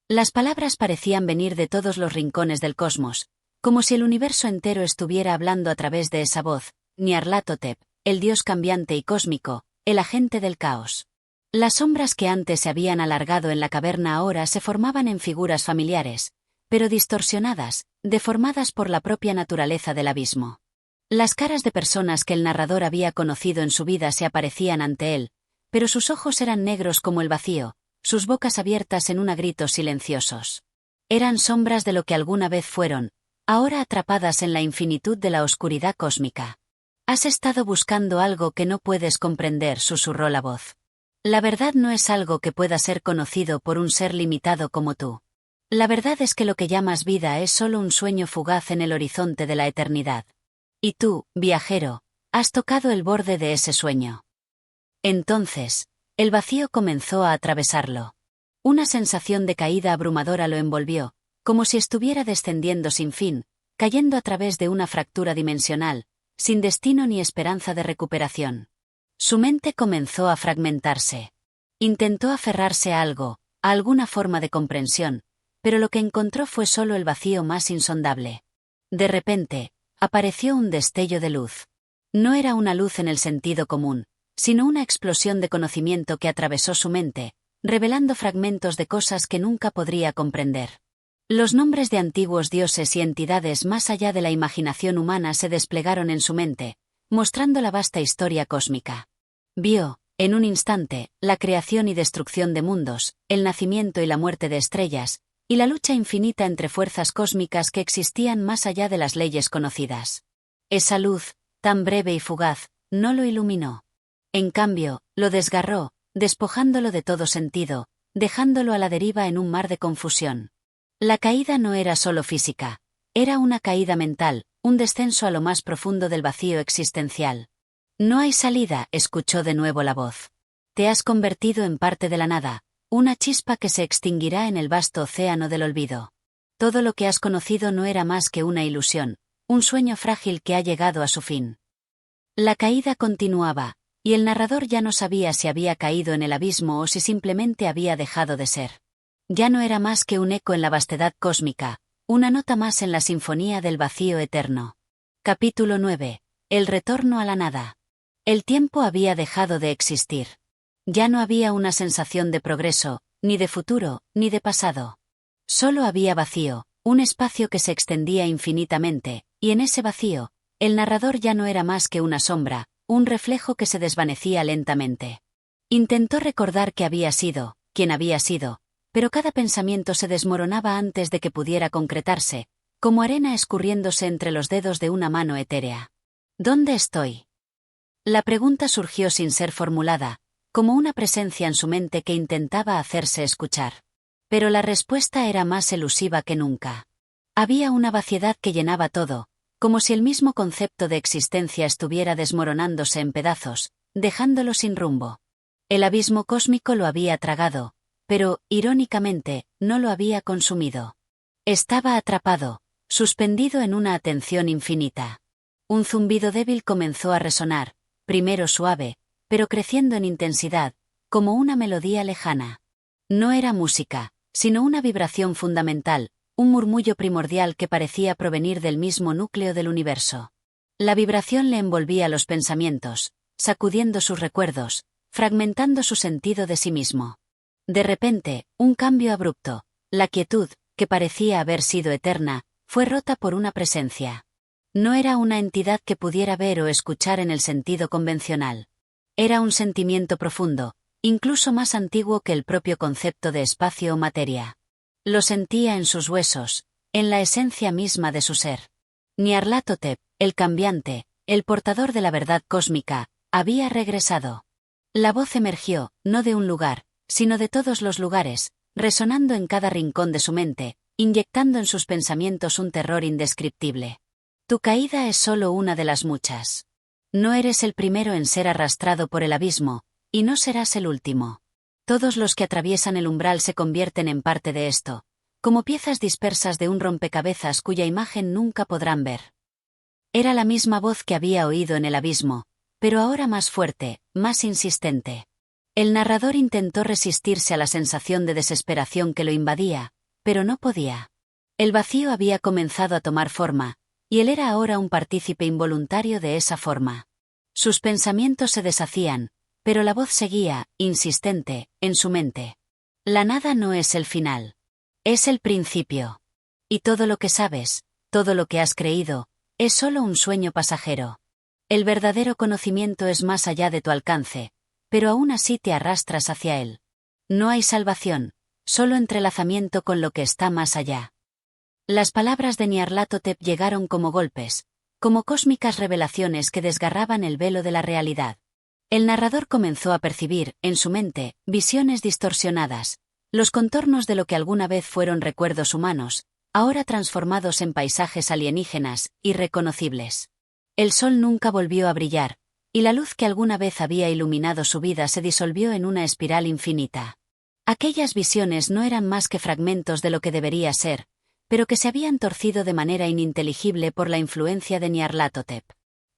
Las palabras parecían venir de todos los rincones del cosmos, como si el universo entero estuviera hablando a través de esa voz, Nyarlathotep, el dios cambiante y cósmico, el agente del caos. Las sombras que antes se habían alargado en la caverna ahora se formaban en figuras familiares, pero distorsionadas, deformadas por la propia naturaleza del abismo. Las caras de personas que el narrador había conocido en su vida se aparecían ante él, pero sus ojos eran negros como el vacío, sus bocas abiertas en gritos silenciosos. Eran sombras de lo que alguna vez fueron, ahora atrapadas en la infinitud de la oscuridad cósmica. Has estado buscando algo que no puedes comprender, susurró la voz. La verdad no es algo que pueda ser conocido por un ser limitado como tú. La verdad es que lo que llamas vida es solo un sueño fugaz en el horizonte de la eternidad. Y tú, viajero, has tocado el borde de ese sueño. Entonces, el vacío comenzó a atravesarlo. Una sensación de caída abrumadora lo envolvió, como si estuviera descendiendo sin fin, cayendo a través de una fractura dimensional, sin destino ni esperanza de recuperación. Su mente comenzó a fragmentarse. Intentó aferrarse a algo, a alguna forma de comprensión, pero lo que encontró fue solo el vacío más insondable. De repente, apareció un destello de luz. No era una luz en el sentido común, sino una explosión de conocimiento que atravesó su mente, revelando fragmentos de cosas que nunca podría comprender. Los nombres de antiguos dioses y entidades más allá de la imaginación humana se desplegaron en su mente, mostrando la vasta historia cósmica. Vio, en un instante, la creación y destrucción de mundos, el nacimiento y la muerte de estrellas, y la lucha infinita entre fuerzas cósmicas que existían más allá de las leyes conocidas. Esa luz, tan breve y fugaz, no lo iluminó. En cambio, lo desgarró, despojándolo de todo sentido, dejándolo a la deriva en un mar de confusión. La caída no era solo física, era una caída mental, un descenso a lo más profundo del vacío existencial. No hay salida, escuchó de nuevo la voz. Te has convertido en parte de la nada, una chispa que se extinguirá en el vasto océano del olvido. Todo lo que has conocido no era más que una ilusión, un sueño frágil que ha llegado a su fin. La caída continuaba, y el narrador ya no sabía si había caído en el abismo o si simplemente había dejado de ser. Ya no era más que un eco en la vastedad cósmica, una nota más en la sinfonía del vacío eterno. Capítulo 9. El retorno a la nada. El tiempo había dejado de existir. Ya no había una sensación de progreso, ni de futuro, ni de pasado. Solo había vacío, un espacio que se extendía infinitamente, y en ese vacío, el narrador ya no era más que una sombra, un reflejo que se desvanecía lentamente. Intentó recordar qué había sido, quién había sido, pero cada pensamiento se desmoronaba antes de que pudiera concretarse, como arena escurriéndose entre los dedos de una mano etérea. ¿Dónde estoy? La pregunta surgió sin ser formulada, como una presencia en su mente que intentaba hacerse escuchar. Pero la respuesta era más elusiva que nunca. Había una vaciedad que llenaba todo, como si el mismo concepto de existencia estuviera desmoronándose en pedazos, dejándolo sin rumbo. El abismo cósmico lo había tragado, pero, irónicamente, no lo había consumido. Estaba atrapado, suspendido en una atención infinita. Un zumbido débil comenzó a resonar, primero suave, pero creciendo en intensidad, como una melodía lejana. No era música, sino una vibración fundamental, un murmullo primordial que parecía provenir del mismo núcleo del universo. La vibración le envolvía los pensamientos, sacudiendo sus recuerdos, fragmentando su sentido de sí mismo. De repente, un cambio abrupto, la quietud, que parecía haber sido eterna, fue rota por una presencia. No era una entidad que pudiera ver o escuchar en el sentido convencional. Era un sentimiento profundo, incluso más antiguo que el propio concepto de espacio o materia. Lo sentía en sus huesos, en la esencia misma de su ser. Nyarlathotep, el cambiante, el portador de la verdad cósmica, había regresado. La voz emergió, no de un lugar, sino de todos los lugares, resonando en cada rincón de su mente, inyectando en sus pensamientos un terror indescriptible. Tu caída es solo una de las muchas. No eres el primero en ser arrastrado por el abismo, y no serás el último. Todos los que atraviesan el umbral se convierten en parte de esto, como piezas dispersas de un rompecabezas cuya imagen nunca podrán ver. Era la misma voz que había oído en el abismo, pero ahora más fuerte, más insistente. El narrador intentó resistirse a la sensación de desesperación que lo invadía, pero no podía. El vacío había comenzado a tomar forma, y él era ahora un partícipe involuntario de esa forma. Sus pensamientos se deshacían, pero la voz seguía, insistente, en su mente. La nada no es el final. Es el principio. Y todo lo que sabes, todo lo que has creído, es solo un sueño pasajero. El verdadero conocimiento es más allá de tu alcance, pero aún así te arrastras hacia él. No hay salvación, solo entrelazamiento con lo que está más allá. Las palabras de Nyarlathotep llegaron como golpes, como cósmicas revelaciones que desgarraban el velo de la realidad. El narrador comenzó a percibir, en su mente, visiones distorsionadas, los contornos de lo que alguna vez fueron recuerdos humanos, ahora transformados en paisajes alienígenas, irreconocibles. El sol nunca volvió a brillar, y la luz que alguna vez había iluminado su vida se disolvió en una espiral infinita. Aquellas visiones no eran más que fragmentos de lo que debería ser, pero que se habían torcido de manera ininteligible por la influencia de Nyarlathotep.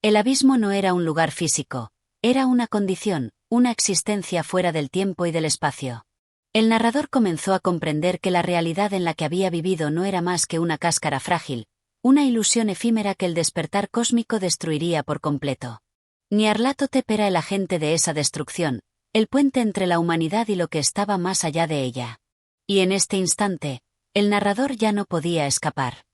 El abismo no era un lugar físico, era una condición, una existencia fuera del tiempo y del espacio. El narrador comenzó a comprender que la realidad en la que había vivido no era más que una cáscara frágil, una ilusión efímera que el despertar cósmico destruiría por completo. Nyarlathotep era el agente de esa destrucción, el puente entre la humanidad y lo que estaba más allá de ella. Y en este instante, el narrador ya no podía escapar.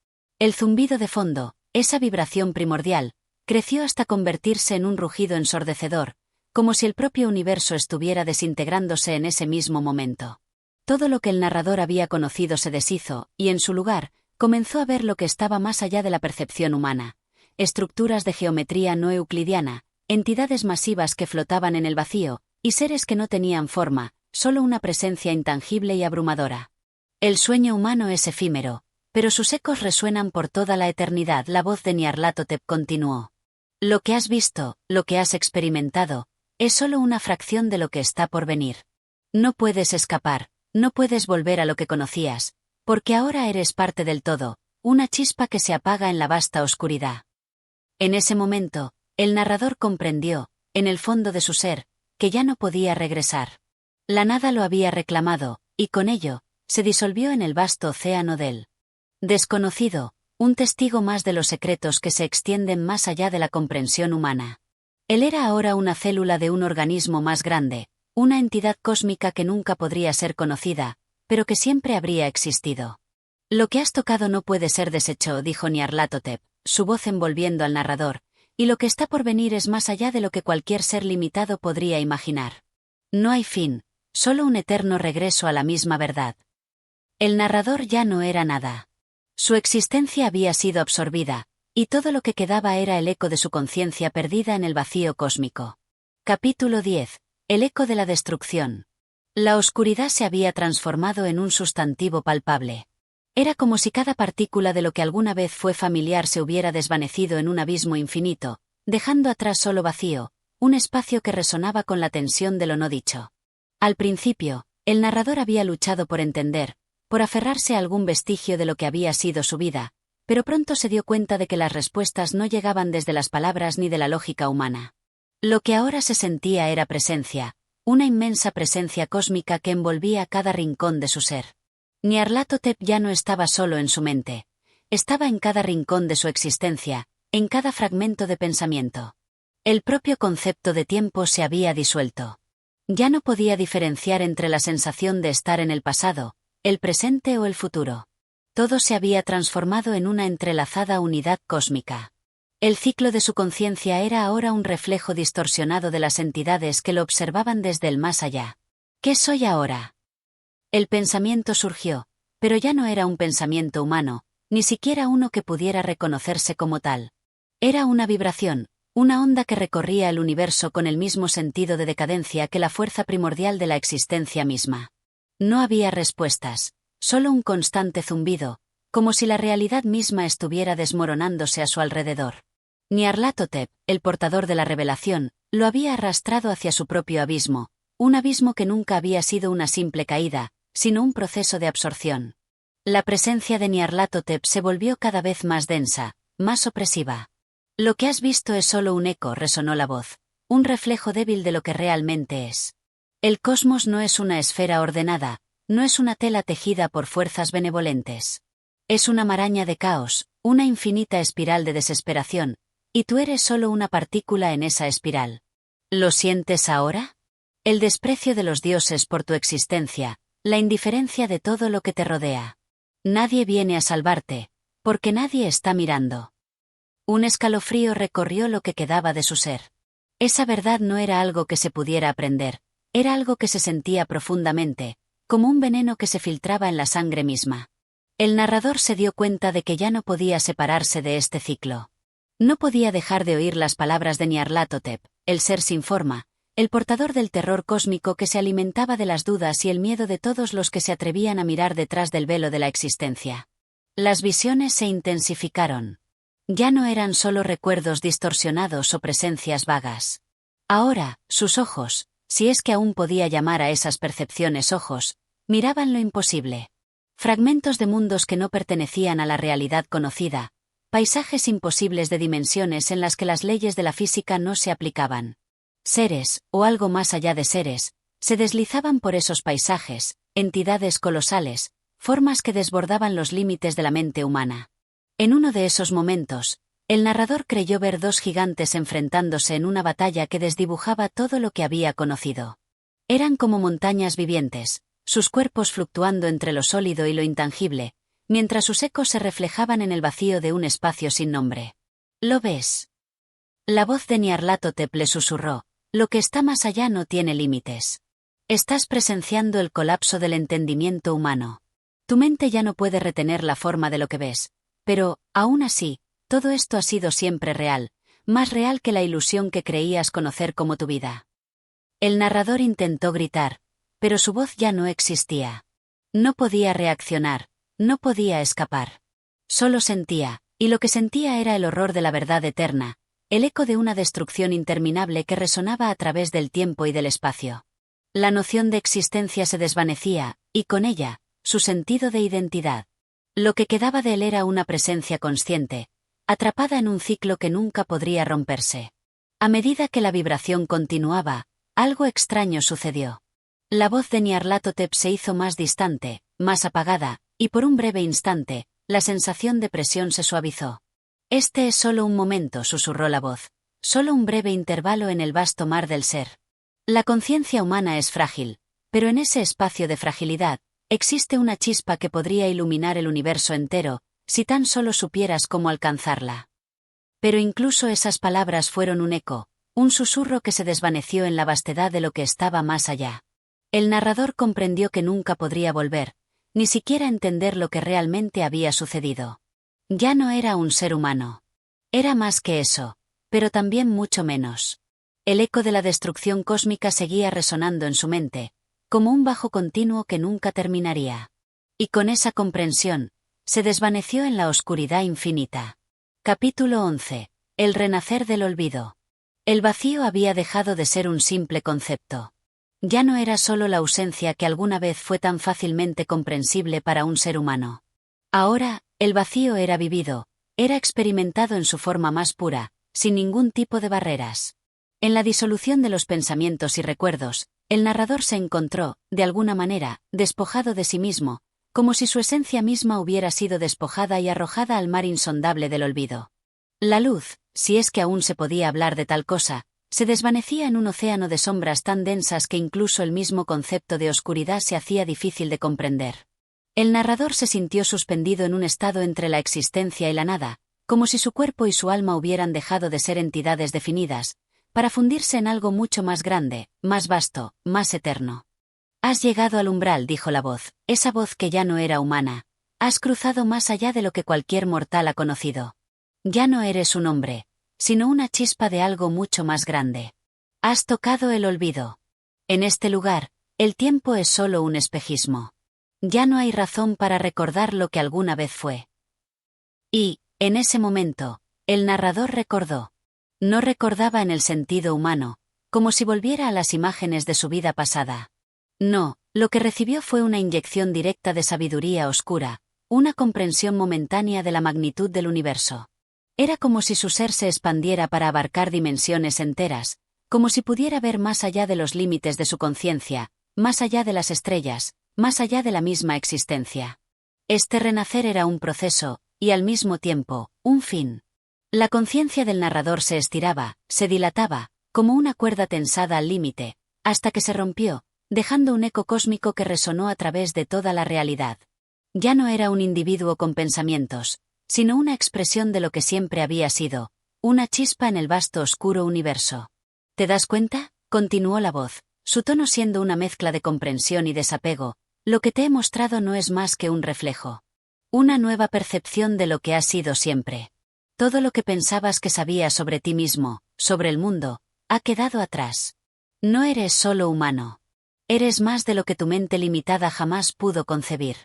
El zumbido de fondo, esa vibración primordial, creció hasta convertirse en un rugido ensordecedor, como si el propio universo estuviera desintegrándose en ese mismo momento. Todo lo que el narrador había conocido se deshizo, y en su lugar, comenzó a ver lo que estaba más allá de la percepción humana. Estructuras de geometría no euclidiana, entidades masivas que flotaban en el vacío, y seres que no tenían forma, solo una presencia intangible y abrumadora. El sueño humano es efímero, pero sus ecos resuenan por toda la eternidad. La voz de Nyarlathotep continuó. Lo que has visto, lo que has experimentado, es solo una fracción de lo que está por venir. No puedes escapar, no puedes volver a lo que conocías, porque ahora eres parte del todo, una chispa que se apaga en la vasta oscuridad. En ese momento, el narrador comprendió, en el fondo de su ser, que ya no podía regresar. La nada lo había reclamado, y con ello, se disolvió en el vasto océano del desconocido, un testigo más de los secretos que se extienden más allá de la comprensión humana. Él era ahora una célula de un organismo más grande, una entidad cósmica que nunca podría ser conocida, pero que siempre habría existido. Lo que has tocado no puede ser deshecho, dijo Nyarlathotep, su voz envolviendo al narrador, y lo que está por venir es más allá de lo que cualquier ser limitado podría imaginar. No hay fin, solo un eterno regreso a la misma verdad. El narrador ya no era nada. Su existencia había sido absorbida, y todo lo que quedaba era el eco de su conciencia perdida en el vacío cósmico. Capítulo 10. El eco de la destrucción. La oscuridad se había transformado en un sustantivo palpable. Era como si cada partícula de lo que alguna vez fue familiar se hubiera desvanecido en un abismo infinito, dejando atrás solo vacío, un espacio que resonaba con la tensión de lo no dicho. Al principio, el narrador había luchado por entender, por aferrarse a algún vestigio de lo que había sido su vida, pero pronto se dio cuenta de que las respuestas no llegaban desde las palabras ni de la lógica humana. Lo que ahora se sentía era presencia, una inmensa presencia cósmica que envolvía cada rincón de su ser. Nyarlathotep ya no estaba solo en su mente, estaba en cada rincón de su existencia, en cada fragmento de pensamiento. El propio concepto de tiempo se había disuelto. Ya no podía diferenciar entre la sensación de estar en el pasado, el presente o el futuro. Todo se había transformado en una entrelazada unidad cósmica. El ciclo de su conciencia era ahora un reflejo distorsionado de las entidades que lo observaban desde el más allá. ¿Qué soy ahora? El pensamiento surgió, pero ya no era un pensamiento humano, ni siquiera uno que pudiera reconocerse como tal. Era una vibración, una onda que recorría el universo con el mismo sentido de decadencia que la fuerza primordial de la existencia misma. No había respuestas, solo un constante zumbido, como si la realidad misma estuviera desmoronándose a su alrededor. Nyarlathotep, el portador de la revelación, lo había arrastrado hacia su propio abismo, un abismo que nunca había sido una simple caída, sino un proceso de absorción. La presencia de Nyarlathotep se volvió cada vez más densa, más opresiva. Lo que has visto es solo un eco, resonó la voz, un reflejo débil de lo que realmente es. El cosmos no es una esfera ordenada, no es una tela tejida por fuerzas benevolentes. Es una maraña de caos, una infinita espiral de desesperación, y tú eres solo una partícula en esa espiral. ¿Lo sientes ahora? El desprecio de los dioses por tu existencia, la indiferencia de todo lo que te rodea. Nadie viene a salvarte, porque nadie está mirando. Un escalofrío recorrió lo que quedaba de su ser. Esa verdad no era algo que se pudiera aprender, era algo que se sentía profundamente, como un veneno que se filtraba en la sangre misma. El narrador se dio cuenta de que ya no podía separarse de este ciclo. No podía dejar de oír las palabras de Nyarlathotep, el ser sin forma, el portador del terror cósmico que se alimentaba de las dudas y el miedo de todos los que se atrevían a mirar detrás del velo de la existencia. Las visiones se intensificaron. Ya no eran solo recuerdos distorsionados o presencias vagas. Ahora, sus ojos, si es que aún podía llamar a esas percepciones ojos, miraban lo imposible. Fragmentos de mundos que no pertenecían a la realidad conocida, paisajes imposibles de dimensiones en las que las leyes de la física no se aplicaban. Seres, o algo más allá de seres, se deslizaban por esos paisajes, entidades colosales, formas que desbordaban los límites de la mente humana. En uno de esos momentos, el narrador creyó ver dos gigantes enfrentándose en una batalla que desdibujaba todo lo que había conocido. Eran como montañas vivientes, sus cuerpos fluctuando entre lo sólido y lo intangible, mientras sus ecos se reflejaban en el vacío de un espacio sin nombre. ¿Lo ves? La voz de Nyarlathotep le susurró, lo que está más allá no tiene límites. Estás presenciando el colapso del entendimiento humano. Tu mente ya no puede retener la forma de lo que ves. Pero, aún así, todo esto ha sido siempre real, más real que la ilusión que creías conocer como tu vida. El narrador intentó gritar, pero su voz ya no existía. No podía reaccionar, no podía escapar. Solo sentía, y lo que sentía era el horror de la verdad eterna, el eco de una destrucción interminable que resonaba a través del tiempo y del espacio. La noción de existencia se desvanecía, y con ella, su sentido de identidad. Lo que quedaba de él era una presencia consciente, atrapada en un ciclo que nunca podría romperse. A medida que la vibración continuaba, algo extraño sucedió. La voz de Nyarlathotep se hizo más distante, más apagada, y por un breve instante, la sensación de presión se suavizó. Este es solo un momento, susurró la voz, solo un breve intervalo en el vasto mar del ser. La conciencia humana es frágil, pero en ese espacio de fragilidad, existe una chispa que podría iluminar el universo entero, si tan solo supieras cómo alcanzarla. Pero incluso esas palabras fueron un eco, un susurro que se desvaneció en la vastedad de lo que estaba más allá. El narrador comprendió que nunca podría volver, ni siquiera entender lo que realmente había sucedido. Ya no era un ser humano. Era más que eso, pero también mucho menos. El eco de la destrucción cósmica seguía resonando en su mente, como un bajo continuo que nunca terminaría. Y con esa comprensión, se desvaneció en la oscuridad infinita. Capítulo 11. El renacer del olvido. El vacío había dejado de ser un simple concepto. Ya no era solo la ausencia que alguna vez fue tan fácilmente comprensible para un ser humano. Ahora, el vacío era vivido, era experimentado en su forma más pura, sin ningún tipo de barreras. En la disolución de los pensamientos y recuerdos, el narrador se encontró, de alguna manera, despojado de sí mismo, como si su esencia misma hubiera sido despojada y arrojada al mar insondable del olvido. La luz, si es que aún se podía hablar de tal cosa, se desvanecía en un océano de sombras tan densas que incluso el mismo concepto de oscuridad se hacía difícil de comprender. El narrador se sintió suspendido en un estado entre la existencia y la nada, como si su cuerpo y su alma hubieran dejado de ser entidades definidas, para fundirse en algo mucho más grande, más vasto, más eterno. Has llegado al umbral, dijo la voz, esa voz que ya no era humana. Has cruzado más allá de lo que cualquier mortal ha conocido. Ya no eres un hombre, sino una chispa de algo mucho más grande. Has tocado el olvido. En este lugar, el tiempo es solo un espejismo. Ya no hay razón para recordar lo que alguna vez fue. Y, en ese momento, el narrador recordó. No recordaba en el sentido humano, como si volviera a las imágenes de su vida pasada. No, lo que recibió fue una inyección directa de sabiduría oscura, una comprensión momentánea de la magnitud del universo. Era como si su ser se expandiera para abarcar dimensiones enteras, como si pudiera ver más allá de los límites de su conciencia, más allá de las estrellas, más allá de la misma existencia. Este renacer era un proceso, y al mismo tiempo, un fin. La conciencia del narrador se estiraba, se dilataba, como una cuerda tensada al límite, hasta que se rompió, dejando un eco cósmico que resonó a través de toda la realidad. Ya no era un individuo con pensamientos, sino una expresión de lo que siempre había sido, una chispa en el vasto oscuro universo. ¿Te das cuenta?, continuó la voz, su tono siendo una mezcla de comprensión y desapego. Lo que te he mostrado no es más que un reflejo. Una nueva percepción de lo que has sido siempre. Todo lo que pensabas que sabías sobre ti mismo, sobre el mundo, ha quedado atrás. No eres solo humano. Eres más de lo que tu mente limitada jamás pudo concebir.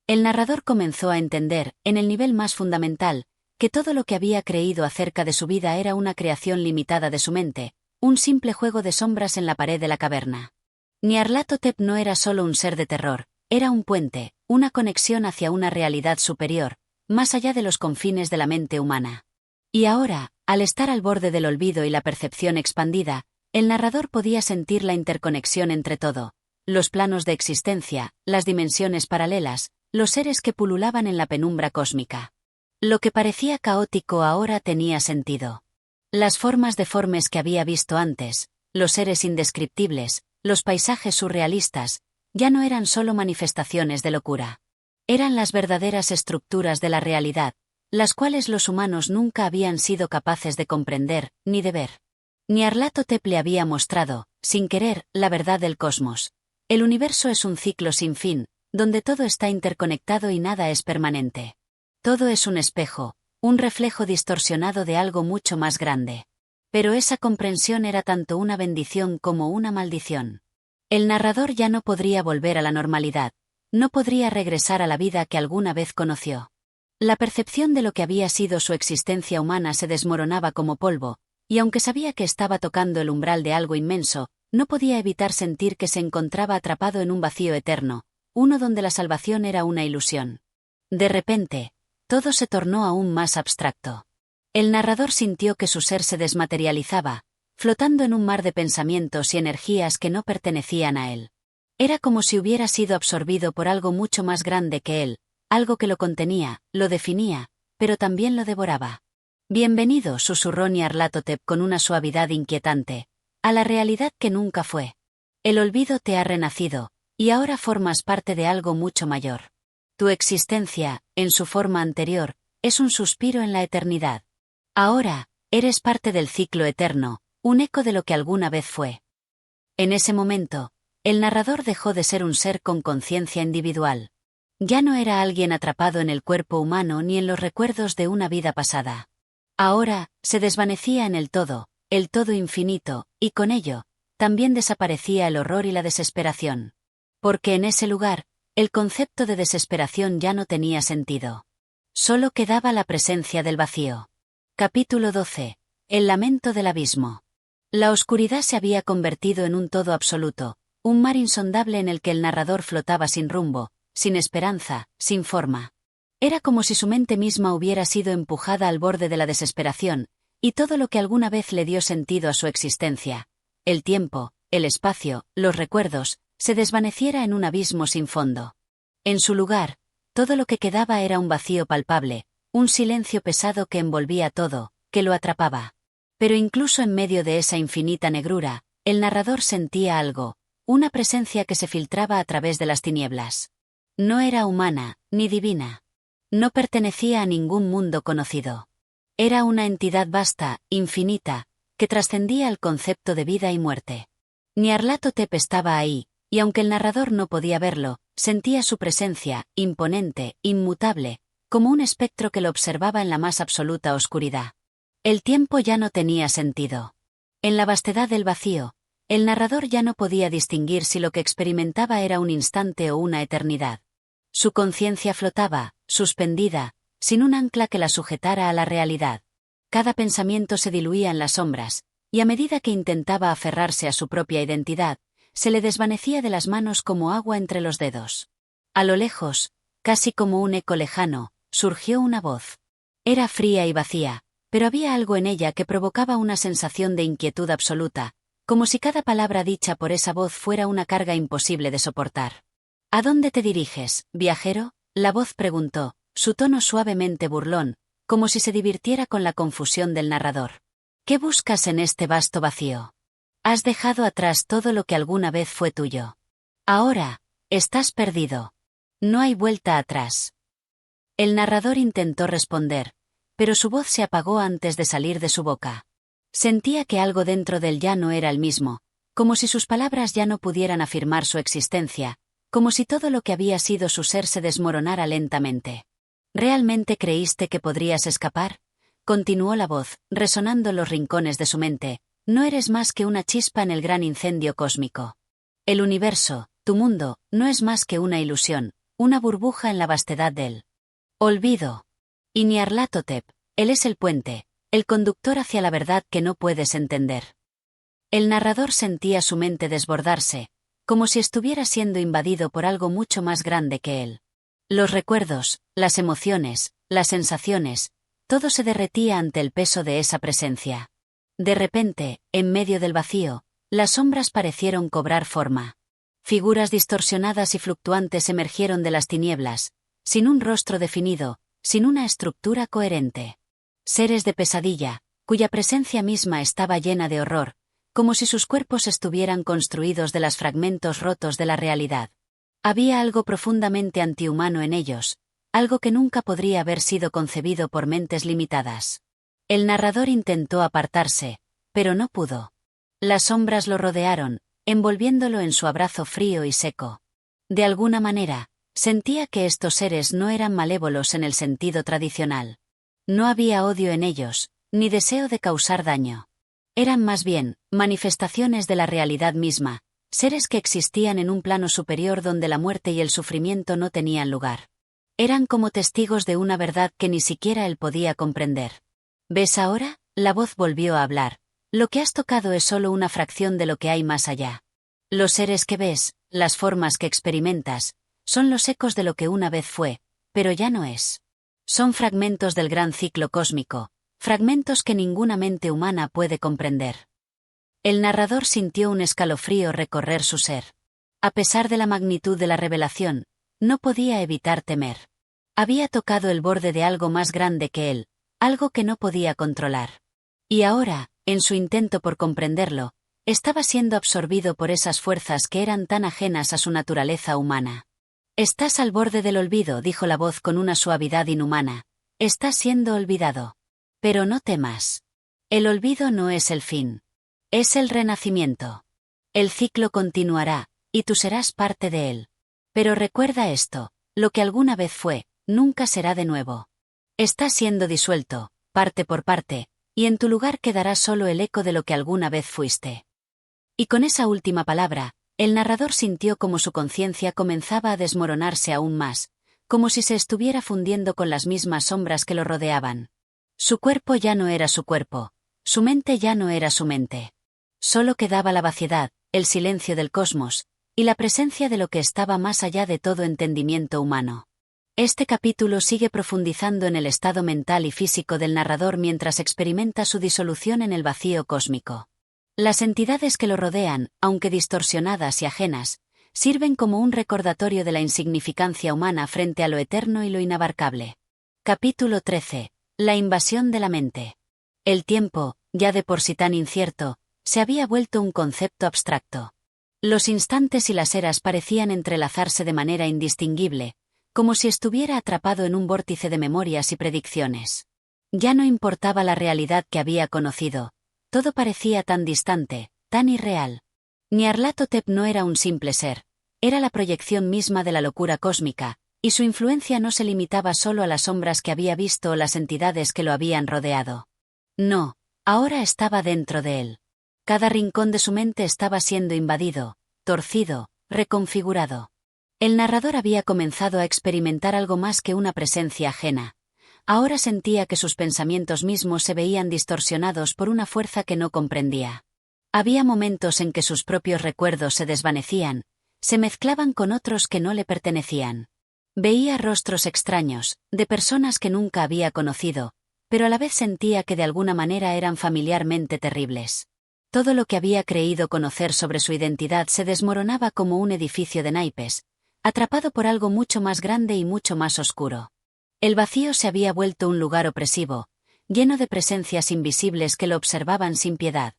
El narrador comenzó a entender, en el nivel más fundamental, que todo lo que había creído acerca de su vida era una creación limitada de su mente, un simple juego de sombras en la pared de la caverna. Nyarlathotep no era solo un ser de terror, era un puente, una conexión hacia una realidad superior, más allá de los confines de la mente humana. Y ahora, al estar al borde del olvido y la percepción expandida, el narrador podía sentir la interconexión entre todo, los planos de existencia, las dimensiones paralelas, los seres que pululaban en la penumbra cósmica. Lo que parecía caótico ahora tenía sentido. Las formas deformes que había visto antes, los seres indescriptibles, los paisajes surrealistas, ya no eran solo manifestaciones de locura. Eran las verdaderas estructuras de la realidad, las cuales los humanos nunca habían sido capaces de comprender, ni de ver. Nyarlathotep le había mostrado, sin querer, la verdad del cosmos. El universo es un ciclo sin fin, donde todo está interconectado y nada es permanente. Todo es un espejo, un reflejo distorsionado de algo mucho más grande. Pero esa comprensión era tanto una bendición como una maldición. El narrador ya no podría volver a la normalidad, no podría regresar a la vida que alguna vez conoció. La percepción de lo que había sido su existencia humana se desmoronaba como polvo, y aunque sabía que estaba tocando el umbral de algo inmenso, no podía evitar sentir que se encontraba atrapado en un vacío eterno, uno donde la salvación era una ilusión. De repente, todo se tornó aún más abstracto. El narrador sintió que su ser se desmaterializaba, flotando en un mar de pensamientos y energías que no pertenecían a él. Era como si hubiera sido absorbido por algo mucho más grande que él, algo que lo contenía, lo definía, pero también lo devoraba. Bienvenido, susurró Nyarlathotep con una suavidad inquietante, a la realidad que nunca fue. El olvido te ha renacido, y ahora formas parte de algo mucho mayor. Tu existencia, en su forma anterior, es un suspiro en la eternidad. Ahora, eres parte del ciclo eterno, un eco de lo que alguna vez fue. En ese momento, el narrador dejó de ser un ser con conciencia individual. Ya no era alguien atrapado en el cuerpo humano ni en los recuerdos de una vida pasada. Ahora, se desvanecía en el todo infinito, y con ello, también desaparecía el horror y la desesperación. Porque en ese lugar, el concepto de desesperación ya no tenía sentido. Solo quedaba la presencia del vacío. Capítulo 12. El lamento del abismo. La oscuridad se había convertido en un todo absoluto, un mar insondable en el que el narrador flotaba sin rumbo, sin esperanza, sin forma. Era como si su mente misma hubiera sido empujada al borde de la desesperación, y todo lo que alguna vez le dio sentido a su existencia, el tiempo, el espacio, los recuerdos, se desvaneciera en un abismo sin fondo. En su lugar, todo lo que quedaba era un vacío palpable, un silencio pesado que envolvía todo, que lo atrapaba. Pero incluso en medio de esa infinita negrura, el narrador sentía algo, una presencia que se filtraba a través de las tinieblas. No era humana, ni divina. No pertenecía a ningún mundo conocido. Era una entidad vasta, infinita, que trascendía el concepto de vida y muerte. Nyarlathotep estaba ahí, y aunque el narrador no podía verlo, sentía su presencia, imponente, inmutable, como un espectro que lo observaba en la más absoluta oscuridad. El tiempo ya no tenía sentido. En la vastedad del vacío, el narrador ya no podía distinguir si lo que experimentaba era un instante o una eternidad. Su conciencia flotaba, suspendida, sin un ancla que la sujetara a la realidad. Cada pensamiento se diluía en las sombras, y a medida que intentaba aferrarse a su propia identidad, se le desvanecía de las manos como agua entre los dedos. A lo lejos, casi como un eco lejano, surgió una voz. Era fría y vacía, pero había algo en ella que provocaba una sensación de inquietud absoluta, como si cada palabra dicha por esa voz fuera una carga imposible de soportar. ¿A dónde te diriges, viajero?, la voz preguntó, su tono suavemente burlón, como si se divirtiera con la confusión del narrador. ¿Qué buscas en este vasto vacío? Has dejado atrás todo lo que alguna vez fue tuyo. Ahora, estás perdido. No hay vuelta atrás. El narrador intentó responder, pero su voz se apagó antes de salir de su boca. Sentía que algo dentro de él ya no era el mismo, como si sus palabras ya no pudieran afirmar su existencia, como si todo lo que había sido su ser se desmoronara lentamente. ¿Realmente creíste que podrías escapar? Continuó la voz, resonando en los rincones de su mente. No eres más que una chispa en el gran incendio cósmico. El universo, tu mundo, no es más que una ilusión, una burbuja en la vastedad del olvido. Y Nyarlathotep, él es el puente, el conductor hacia la verdad que no puedes entender. El narrador sentía su mente desbordarse, como si estuviera siendo invadido por algo mucho más grande que él. Los recuerdos, las emociones, las sensaciones, todo se derretía ante el peso de esa presencia. De repente, en medio del vacío, las sombras parecieron cobrar forma. Figuras distorsionadas y fluctuantes emergieron de las tinieblas, sin un rostro definido, sin una estructura coherente. Seres de pesadilla, cuya presencia misma estaba llena de horror, como si sus cuerpos estuvieran construidos de los fragmentos rotos de la realidad. Había algo profundamente antihumano en ellos, algo que nunca podría haber sido concebido por mentes limitadas. El narrador intentó apartarse, pero no pudo. Las sombras lo rodearon, envolviéndolo en su abrazo frío y seco. De alguna manera, sentía que estos seres no eran malévolos en el sentido tradicional. No había odio en ellos, ni deseo de causar daño. Eran más bien manifestaciones de la realidad misma, seres que existían en un plano superior donde la muerte y el sufrimiento no tenían lugar. Eran como testigos de una verdad que ni siquiera él podía comprender. ¿Ves ahora? La voz volvió a hablar. Lo que has tocado es solo una fracción de lo que hay más allá. Los seres que ves, las formas que experimentas, son los ecos de lo que una vez fue, pero ya no es. Son fragmentos del gran ciclo cósmico, fragmentos que ninguna mente humana puede comprender. El narrador sintió un escalofrío recorrer su ser. A pesar de la magnitud de la revelación, no podía evitar temer. Había tocado el borde de algo más grande que él, algo que no podía controlar. Y ahora, en su intento por comprenderlo, estaba siendo absorbido por esas fuerzas que eran tan ajenas a su naturaleza humana. Estás al borde del olvido, dijo la voz con una suavidad inhumana. Estás siendo olvidado. Pero no temas. El olvido no es el fin. Es el renacimiento. El ciclo continuará, y tú serás parte de él. Pero recuerda esto, lo que alguna vez fue, nunca será de nuevo. Está siendo disuelto, parte por parte, y en tu lugar quedará solo el eco de lo que alguna vez fuiste. Y con esa última palabra, el narrador sintió como su conciencia comenzaba a desmoronarse aún más, como si se estuviera fundiendo con las mismas sombras que lo rodeaban. Su cuerpo ya no era su cuerpo, su mente ya no era su mente. Solo quedaba la vaciedad, el silencio del cosmos, y la presencia de lo que estaba más allá de todo entendimiento humano. Este capítulo sigue profundizando en el estado mental y físico del narrador mientras experimenta su disolución en el vacío cósmico. Las entidades que lo rodean, aunque distorsionadas y ajenas, sirven como un recordatorio de la insignificancia humana frente a lo eterno y lo inabarcable. Capítulo 13. La invasión de la mente. El tiempo, ya de por sí tan incierto, se había vuelto un concepto abstracto. Los instantes y las eras parecían entrelazarse de manera indistinguible, como si estuviera atrapado en un vórtice de memorias y predicciones. Ya no importaba la realidad que había conocido, todo parecía tan distante, tan irreal. Nyarlathotep no era un simple ser, era la proyección misma de la locura cósmica, y su influencia no se limitaba solo a las sombras que había visto o las entidades que lo habían rodeado. No, ahora estaba dentro de él. Cada rincón de su mente estaba siendo invadido, torcido, reconfigurado. El narrador había comenzado a experimentar algo más que una presencia ajena. Ahora sentía que sus pensamientos mismos se veían distorsionados por una fuerza que no comprendía. Había momentos en que sus propios recuerdos se desvanecían, se mezclaban con otros que no le pertenecían. Veía rostros extraños, de personas que nunca había conocido, pero a la vez sentía que de alguna manera eran familiarmente terribles. Todo lo que había creído conocer sobre su identidad se desmoronaba como un edificio de naipes, atrapado por algo mucho más grande y mucho más oscuro. El vacío se había vuelto un lugar opresivo, lleno de presencias invisibles que lo observaban sin piedad.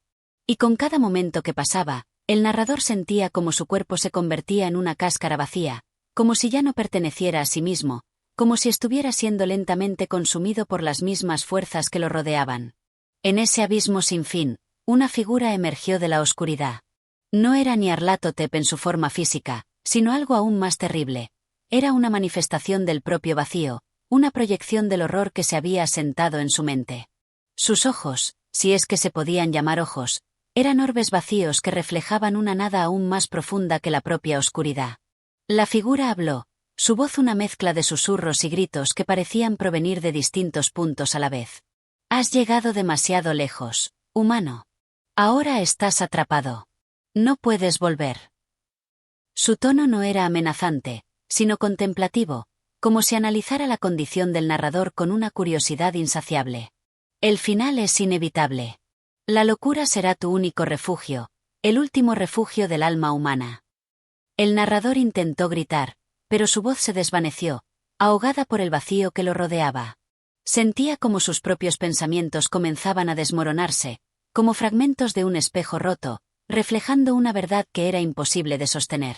Y con cada momento que pasaba, el narrador sentía como su cuerpo se convertía en una cáscara vacía, como si ya no perteneciera a sí mismo, como si estuviera siendo lentamente consumido por las mismas fuerzas que lo rodeaban. En ese abismo sin fin, una figura emergió de la oscuridad. No era Nyarlathotep en su forma física, sino algo aún más terrible. Era una manifestación del propio vacío, una proyección del horror que se había asentado en su mente. Sus ojos, si es que se podían llamar ojos, eran orbes vacíos que reflejaban una nada aún más profunda que la propia oscuridad. La figura habló, su voz una mezcla de susurros y gritos que parecían provenir de distintos puntos a la vez. Has llegado demasiado lejos, humano. Ahora estás atrapado. No puedes volver. Su tono no era amenazante, sino contemplativo, como si analizara la condición del narrador con una curiosidad insaciable. El final es inevitable. La locura será tu único refugio, el último refugio del alma humana. El narrador intentó gritar, pero su voz se desvaneció, ahogada por el vacío que lo rodeaba. Sentía como sus propios pensamientos comenzaban a desmoronarse, como fragmentos de un espejo roto, reflejando una verdad que era imposible de sostener.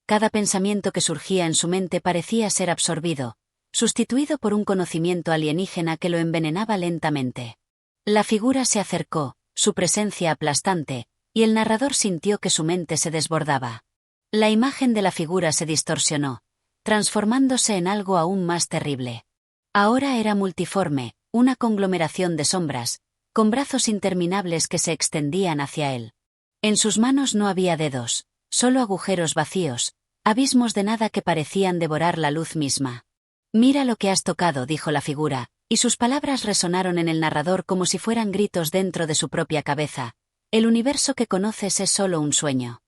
Cada pensamiento que surgía en su mente parecía ser absorbido, sustituido por un conocimiento alienígena que lo envenenaba lentamente. La figura se acercó, su presencia aplastante, y el narrador sintió que su mente se desbordaba. La imagen de la figura se distorsionó, transformándose en algo aún más terrible. Ahora era multiforme, una conglomeración de sombras, con brazos interminables que se extendían hacia él. En sus manos no había dedos, solo agujeros vacíos, abismos de nada que parecían devorar la luz misma. Mira lo que has tocado, dijo la figura, y sus palabras resonaron en el narrador como si fueran gritos dentro de su propia cabeza. El universo que conoces es solo un sueño.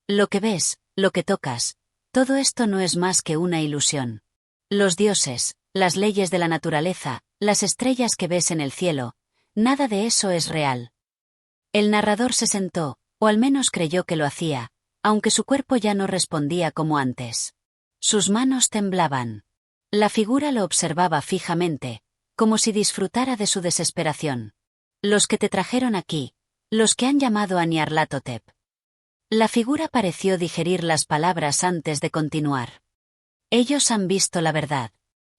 Lo que ves, lo que tocas, todo esto no es más que una ilusión. Los dioses, las leyes de la naturaleza, las estrellas que ves en el cielo, nada de eso es real. El narrador se sentó, o al menos creyó que lo hacía, aunque su cuerpo ya no respondía como antes. Sus manos temblaban. La figura lo observaba fijamente, como si disfrutara de su desesperación. Los que te trajeron aquí, los que han llamado a Nyarlathotep. La figura pareció digerir las palabras antes de continuar. Ellos han visto la verdad.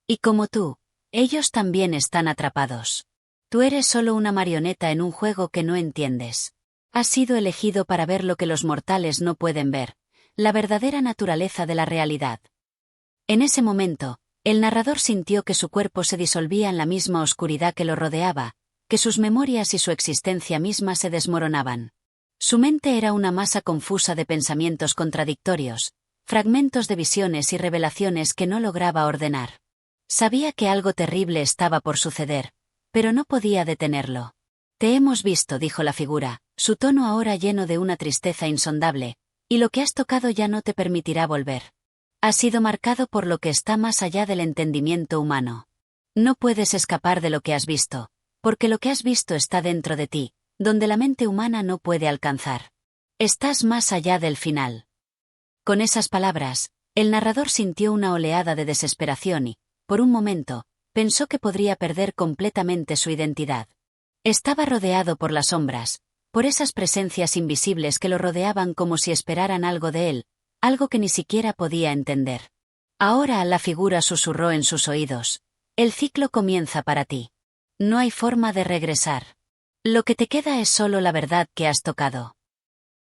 Y como tú, ellos también están atrapados. Tú eres solo una marioneta en un juego que no entiendes. Has sido elegido para ver lo que los mortales no pueden ver, la verdadera naturaleza de la realidad. En ese momento, el narrador sintió que su cuerpo se disolvía en la misma oscuridad que lo rodeaba, que sus memorias y su existencia misma se desmoronaban. Su mente era una masa confusa de pensamientos contradictorios, fragmentos de visiones y revelaciones que no lograba ordenar. Sabía que algo terrible estaba por suceder, pero no podía detenerlo. Te hemos visto, dijo la figura, su tono ahora lleno de una tristeza insondable, y lo que has tocado ya no te permitirá volver. Has sido marcado por lo que está más allá del entendimiento humano. No puedes escapar de lo que has visto, porque lo que has visto está dentro de ti, donde la mente humana no puede alcanzar. Estás más allá del final. Con esas palabras, el narrador sintió una oleada de desesperación y, por un momento, pensó que podría perder completamente su identidad. Estaba rodeado por las sombras, por esas presencias invisibles que lo rodeaban como si esperaran algo de él, algo que ni siquiera podía entender. Ahora la figura susurró en sus oídos. El ciclo comienza para ti. No hay forma de regresar. Lo que te queda es solo la verdad que has tocado.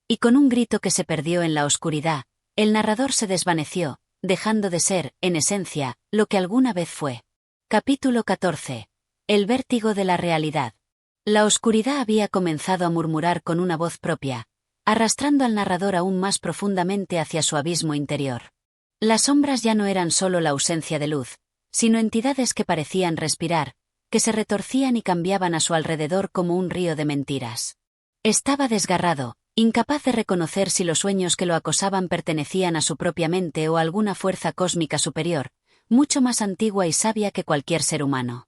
Y con un grito que se perdió en la oscuridad, el narrador se desvaneció, dejando de ser, en esencia, lo que alguna vez fue. Capítulo 14. El vértigo de la realidad. La oscuridad había comenzado a murmurar con una voz propia, arrastrando al narrador aún más profundamente hacia su abismo interior. Las sombras ya no eran solo la ausencia de luz, sino entidades que parecían respirar, que se retorcían y cambiaban a su alrededor como un río de mentiras. Estaba desgarrado, incapaz de reconocer si los sueños que lo acosaban pertenecían a su propia mente o a alguna fuerza cósmica superior, mucho más antigua y sabia que cualquier ser humano.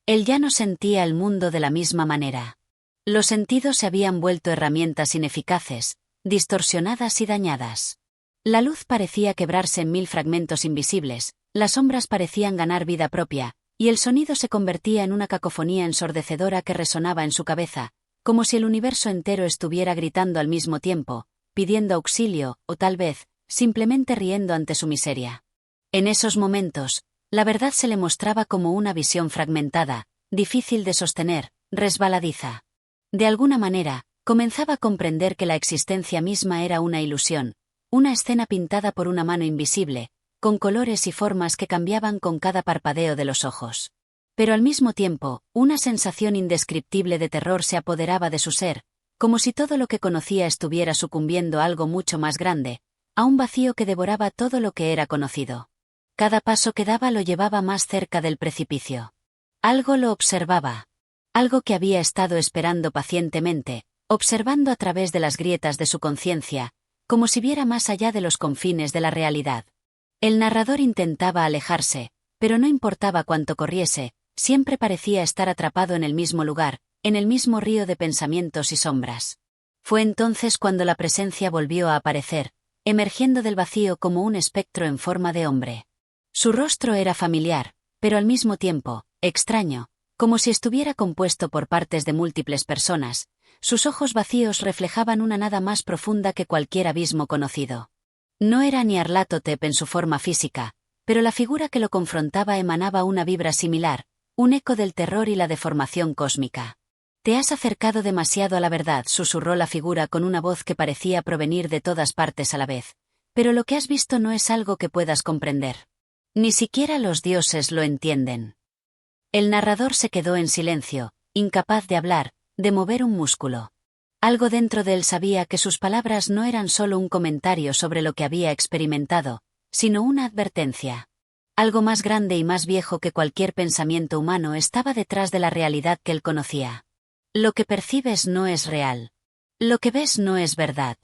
Él ya no sentía el mundo de la misma manera. Los sentidos se habían vuelto herramientas ineficaces, distorsionadas y dañadas. La luz parecía quebrarse en 1000 fragmentos invisibles, las sombras parecían ganar vida propia, y el sonido se convertía en una cacofonía ensordecedora que resonaba en su cabeza, como si el universo entero estuviera gritando al mismo tiempo, pidiendo auxilio, o tal vez, simplemente riendo ante su miseria. En esos momentos, la verdad se le mostraba como una visión fragmentada, difícil de sostener, resbaladiza. De alguna manera, comenzaba a comprender que la existencia misma era una ilusión, una escena pintada por una mano invisible, con colores y formas que cambiaban con cada parpadeo de los ojos. Pero al mismo tiempo, una sensación indescriptible de terror se apoderaba de su ser, como si todo lo que conocía estuviera sucumbiendo a algo mucho más grande, a un vacío que devoraba todo lo que era conocido. Cada paso que daba lo llevaba más cerca del precipicio. Algo lo observaba. Algo que había estado esperando pacientemente, observando a través de las grietas de su conciencia, como si viera más allá de los confines de la realidad. El narrador intentaba alejarse, pero no importaba cuánto corriese, siempre parecía estar atrapado en el mismo lugar, en el mismo río de pensamientos y sombras. Fue entonces cuando la presencia volvió a aparecer, emergiendo del vacío como un espectro en forma de hombre. Su rostro era familiar, pero al mismo tiempo, extraño, como si estuviera compuesto por partes de múltiples personas. Sus ojos vacíos reflejaban una nada más profunda que cualquier abismo conocido. No era Nyarlathotep en su forma física, pero la figura que lo confrontaba emanaba una vibra similar, un eco del terror y la deformación cósmica. «Te has acercado demasiado a la verdad», susurró la figura con una voz que parecía provenir de todas partes a la vez. «Pero lo que has visto no es algo que puedas comprender. Ni siquiera los dioses lo entienden». El narrador se quedó en silencio, incapaz de hablar, de mover un músculo. Algo dentro de él sabía que sus palabras no eran solo un comentario sobre lo que había experimentado, sino una advertencia. Algo más grande y más viejo que cualquier pensamiento humano estaba detrás de la realidad que él conocía. Lo que percibes no es real. Lo que ves no es verdad.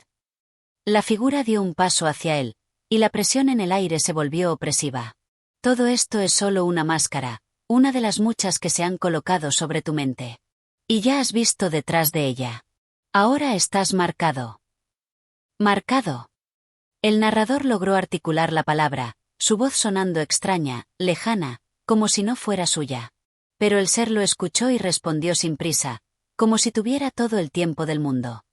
La figura dio un paso hacia él, y la presión en el aire se volvió opresiva. Todo esto es solo una máscara, una de las muchas que se han colocado sobre tu mente. Y ya has visto detrás de ella. Ahora estás marcado. Marcado. El narrador logró articular la palabra, su voz sonando extraña, lejana, como si no fuera suya. Pero el ser lo escuchó y respondió sin prisa, como si tuviera todo el tiempo del mundo.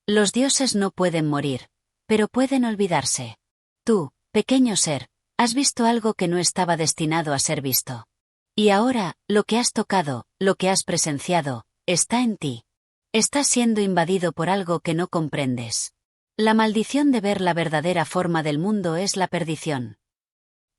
Los dioses no pueden morir, pero pueden olvidarse. Tú, pequeño ser, has visto algo que no estaba destinado a ser visto. Y ahora, lo que has tocado, lo que has presenciado, está en ti. Estás siendo invadido por algo que no comprendes. La maldición de ver la verdadera forma del mundo es la perdición.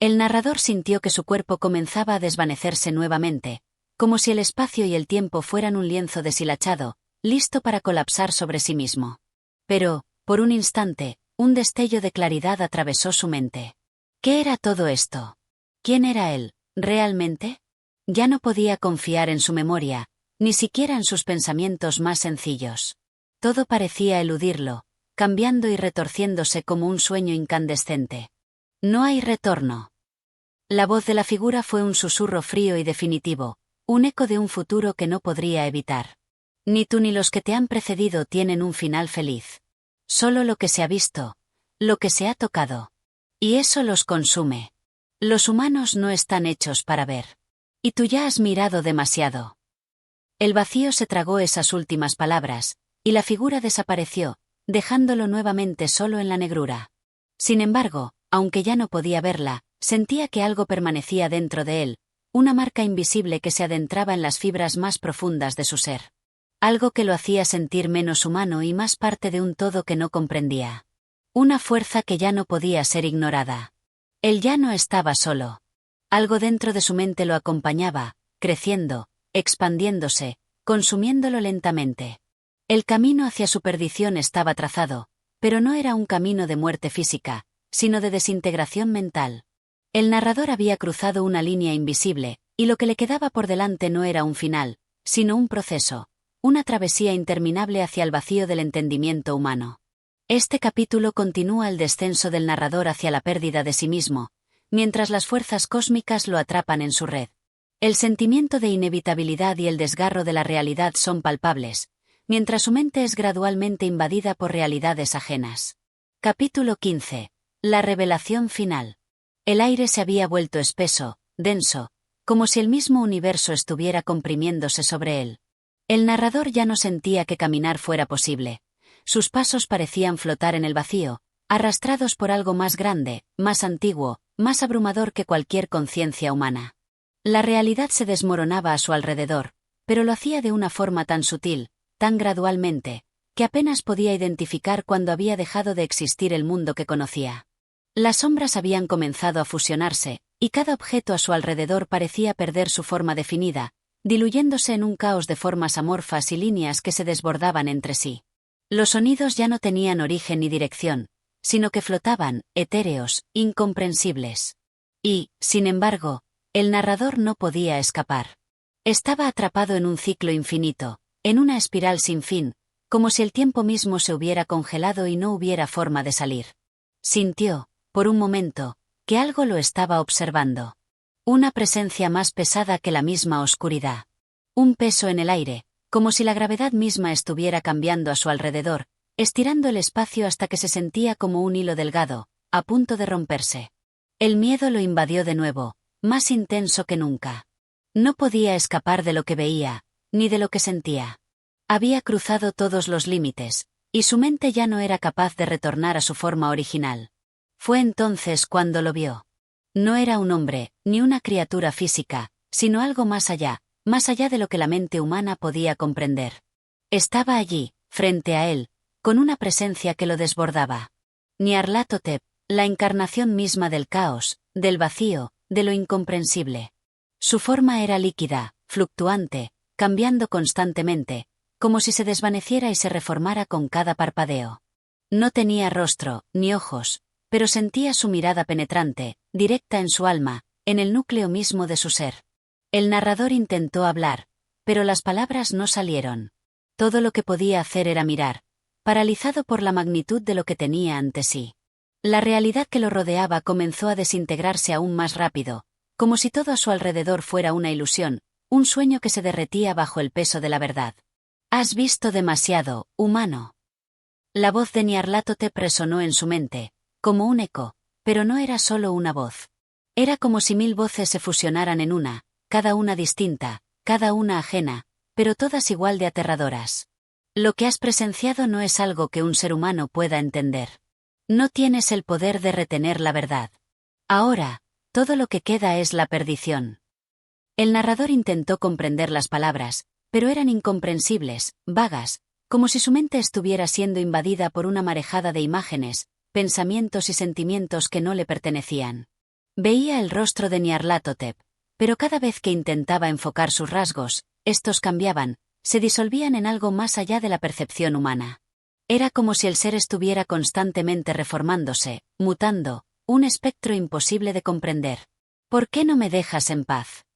El narrador sintió que su cuerpo comenzaba a desvanecerse nuevamente, como si el espacio y el tiempo fueran un lienzo deshilachado, listo para colapsar sobre sí mismo. Pero, por un instante, un destello de claridad atravesó su mente. ¿Qué era todo esto? ¿Quién era él, realmente? Ya no podía confiar en su memoria, ni siquiera en sus pensamientos más sencillos. Todo parecía eludirlo, cambiando y retorciéndose como un sueño incandescente. No hay retorno. La voz de la figura fue un susurro frío y definitivo, un eco de un futuro que no podría evitar. Ni tú ni los que te han precedido tienen un final feliz. Solo lo que se ha visto, lo que se ha tocado. Y eso los consume. Los humanos no están hechos para ver. Y tú ya has mirado demasiado. El vacío se tragó esas últimas palabras, y la figura desapareció, dejándolo nuevamente solo en la negrura. Sin embargo, aunque ya no podía verla, sentía que algo permanecía dentro de él, una marca invisible que se adentraba en las fibras más profundas de su ser. Algo que lo hacía sentir menos humano y más parte de un todo que no comprendía. Una fuerza que ya no podía ser ignorada. Él ya no estaba solo. Algo dentro de su mente lo acompañaba, creciendo, expandiéndose, consumiéndolo lentamente. El camino hacia su perdición estaba trazado, pero no era un camino de muerte física, sino de desintegración mental. El narrador había cruzado una línea invisible, y lo que le quedaba por delante no era un final, sino un proceso, una travesía interminable hacia el vacío del entendimiento humano. Este capítulo continúa el descenso del narrador hacia la pérdida de sí mismo, mientras las fuerzas cósmicas lo atrapan en su red. El sentimiento de inevitabilidad y el desgarro de la realidad son palpables, mientras su mente es gradualmente invadida por realidades ajenas. Capítulo 15. La revelación final. El aire se había vuelto espeso, denso, como si el mismo universo estuviera comprimiéndose sobre él. El narrador ya no sentía que caminar fuera posible. Sus pasos parecían flotar en el vacío, arrastrados por algo más grande, más antiguo, más abrumador que cualquier conciencia humana. La realidad se desmoronaba a su alrededor, pero lo hacía de una forma tan sutil, tan gradualmente, que apenas podía identificar cuándo había dejado de existir el mundo que conocía. Las sombras habían comenzado a fusionarse, y cada objeto a su alrededor parecía perder su forma definida, diluyéndose en un caos de formas amorfas y líneas que se desbordaban entre sí. Los sonidos ya no tenían origen ni dirección, sino que flotaban, etéreos, incomprensibles. Y, sin embargo, el narrador no podía escapar. Estaba atrapado en un ciclo infinito, en una espiral sin fin, como si el tiempo mismo se hubiera congelado y no hubiera forma de salir. Sintió, por un momento, que algo lo estaba observando. Una presencia más pesada que la misma oscuridad. Un peso en el aire, como si la gravedad misma estuviera cambiando a su alrededor, estirando el espacio hasta que se sentía como un hilo delgado, a punto de romperse. El miedo lo invadió de nuevo, más intenso que nunca. No podía escapar de lo que veía, ni de lo que sentía. Había cruzado todos los límites, y su mente ya no era capaz de retornar a su forma original. Fue entonces cuando lo vio. No era un hombre, ni una criatura física, sino algo más allá de lo que la mente humana podía comprender. Estaba allí, frente a él, con una presencia que lo desbordaba. Nyarlathotep, la encarnación misma del caos, del vacío, de lo incomprensible. Su forma era líquida, fluctuante, cambiando constantemente, como si se desvaneciera y se reformara con cada parpadeo. No tenía rostro, ni ojos, pero sentía su mirada penetrante, directa en su alma, en el núcleo mismo de su ser. El narrador intentó hablar, pero las palabras no salieron. Todo lo que podía hacer era mirar, paralizado por la magnitud de lo que tenía ante sí. La realidad que lo rodeaba comenzó a desintegrarse aún más rápido, como si todo a su alrededor fuera una ilusión, un sueño que se derretía bajo el peso de la verdad. «Has visto demasiado, humano». La voz de Nyarlathotep resonó en su mente, como un eco, pero no era solo una voz. Era como si 1000 voces se fusionaran en una, cada una distinta, cada una ajena, pero todas igual de aterradoras. Lo que has presenciado no es algo que un ser humano pueda entender. No tienes el poder de retener la verdad. Ahora, todo lo que queda es la perdición. El narrador intentó comprender las palabras, pero eran incomprensibles, vagas, como si su mente estuviera siendo invadida por una marejada de imágenes, pensamientos y sentimientos que no le pertenecían. Veía el rostro de Nyarlathotep, pero cada vez que intentaba enfocar sus rasgos, estos cambiaban, se disolvían en algo más allá de la percepción humana. Era como si el ser estuviera constantemente reformándose, mutando, un espectro imposible de comprender. ¿Por qué no me dejas en paz?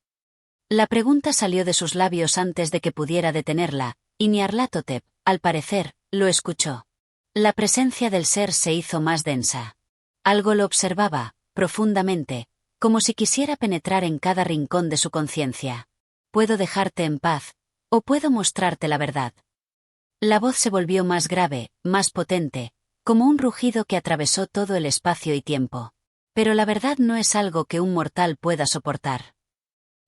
La pregunta salió de sus labios antes de que pudiera detenerla, y Nyarlathotep, al parecer, lo escuchó. La presencia del ser se hizo más densa. Algo lo observaba, profundamente, como si quisiera penetrar en cada rincón de su conciencia. Puedo dejarte en paz, o puedo mostrarte la verdad. La voz se volvió más grave, más potente, como un rugido que atravesó todo el espacio y tiempo. Pero la verdad no es algo que un mortal pueda soportar.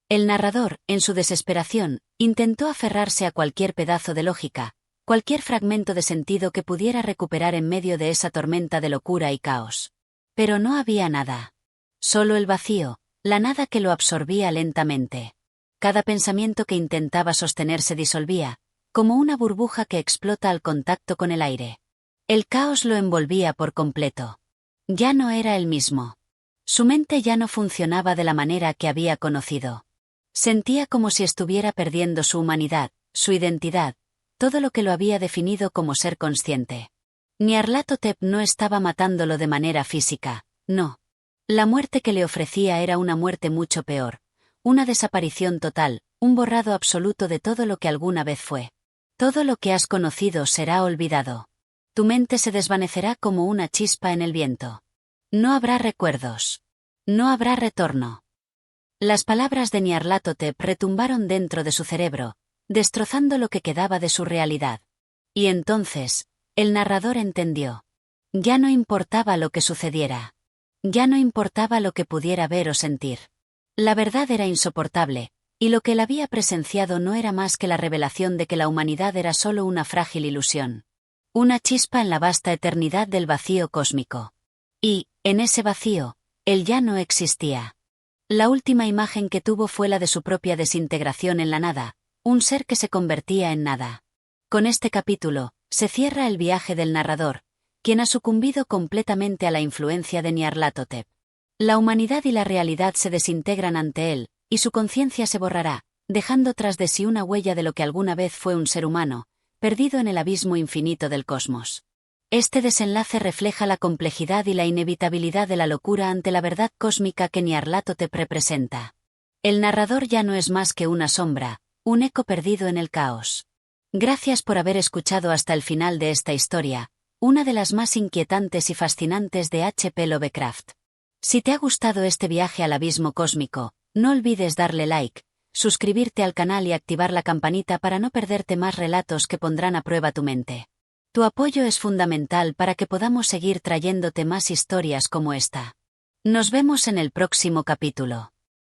El narrador, en su desesperación, intentó aferrarse a cualquier pedazo de lógica, cualquier fragmento de sentido que pudiera recuperar en medio de esa tormenta de locura y caos. Pero no había nada. Solo el vacío, la nada que lo absorbía lentamente. Cada pensamiento que intentaba sostener se disolvía, como una burbuja que explota al contacto con el aire. El caos lo envolvía por completo. Ya no era el mismo. Su mente ya no funcionaba de la manera que había conocido. Sentía como si estuviera perdiendo su humanidad, su identidad, todo lo que lo había definido como ser consciente. Nyarlathotep no estaba matándolo de manera física, no. La muerte que le ofrecía era una muerte mucho peor, una desaparición total, un borrado absoluto de todo lo que alguna vez fue. Todo lo que has conocido será olvidado. Tu mente se desvanecerá como una chispa en el viento. No habrá recuerdos. No habrá retorno. Las palabras de Nyarlathotep retumbaron dentro de su cerebro, destrozando lo que quedaba de su realidad. Y entonces, el narrador entendió. Ya no importaba lo que sucediera. Ya no importaba lo que pudiera ver o sentir. La verdad era insoportable, y lo que él había presenciado no era más que la revelación de que la humanidad era solo una frágil ilusión. Una chispa en la vasta eternidad del vacío cósmico. Y, en ese vacío, él ya no existía. La última imagen que tuvo fue la de su propia desintegración en la nada, un ser que se convertía en nada. Con este capítulo, se cierra el viaje del narrador, quien ha sucumbido completamente a la influencia de Nyarlathotep. La humanidad y la realidad se desintegran ante él, y su conciencia se borrará, dejando tras de sí una huella de lo que alguna vez fue un ser humano, perdido en el abismo infinito del cosmos. Este desenlace refleja la complejidad y la inevitabilidad de la locura ante la verdad cósmica que Nyarlathotep representa. El narrador ya no es más que una sombra, un eco perdido en el caos. Gracias por haber escuchado hasta el final de esta historia, una de las más inquietantes y fascinantes de H.P. Lovecraft. Si te ha gustado este viaje al abismo cósmico, no olvides darle like, suscribirte al canal y activar la campanita para no perderte más relatos que pondrán a prueba tu mente. Tu apoyo es fundamental para que podamos seguir trayéndote más historias como esta. Nos vemos en el próximo capítulo.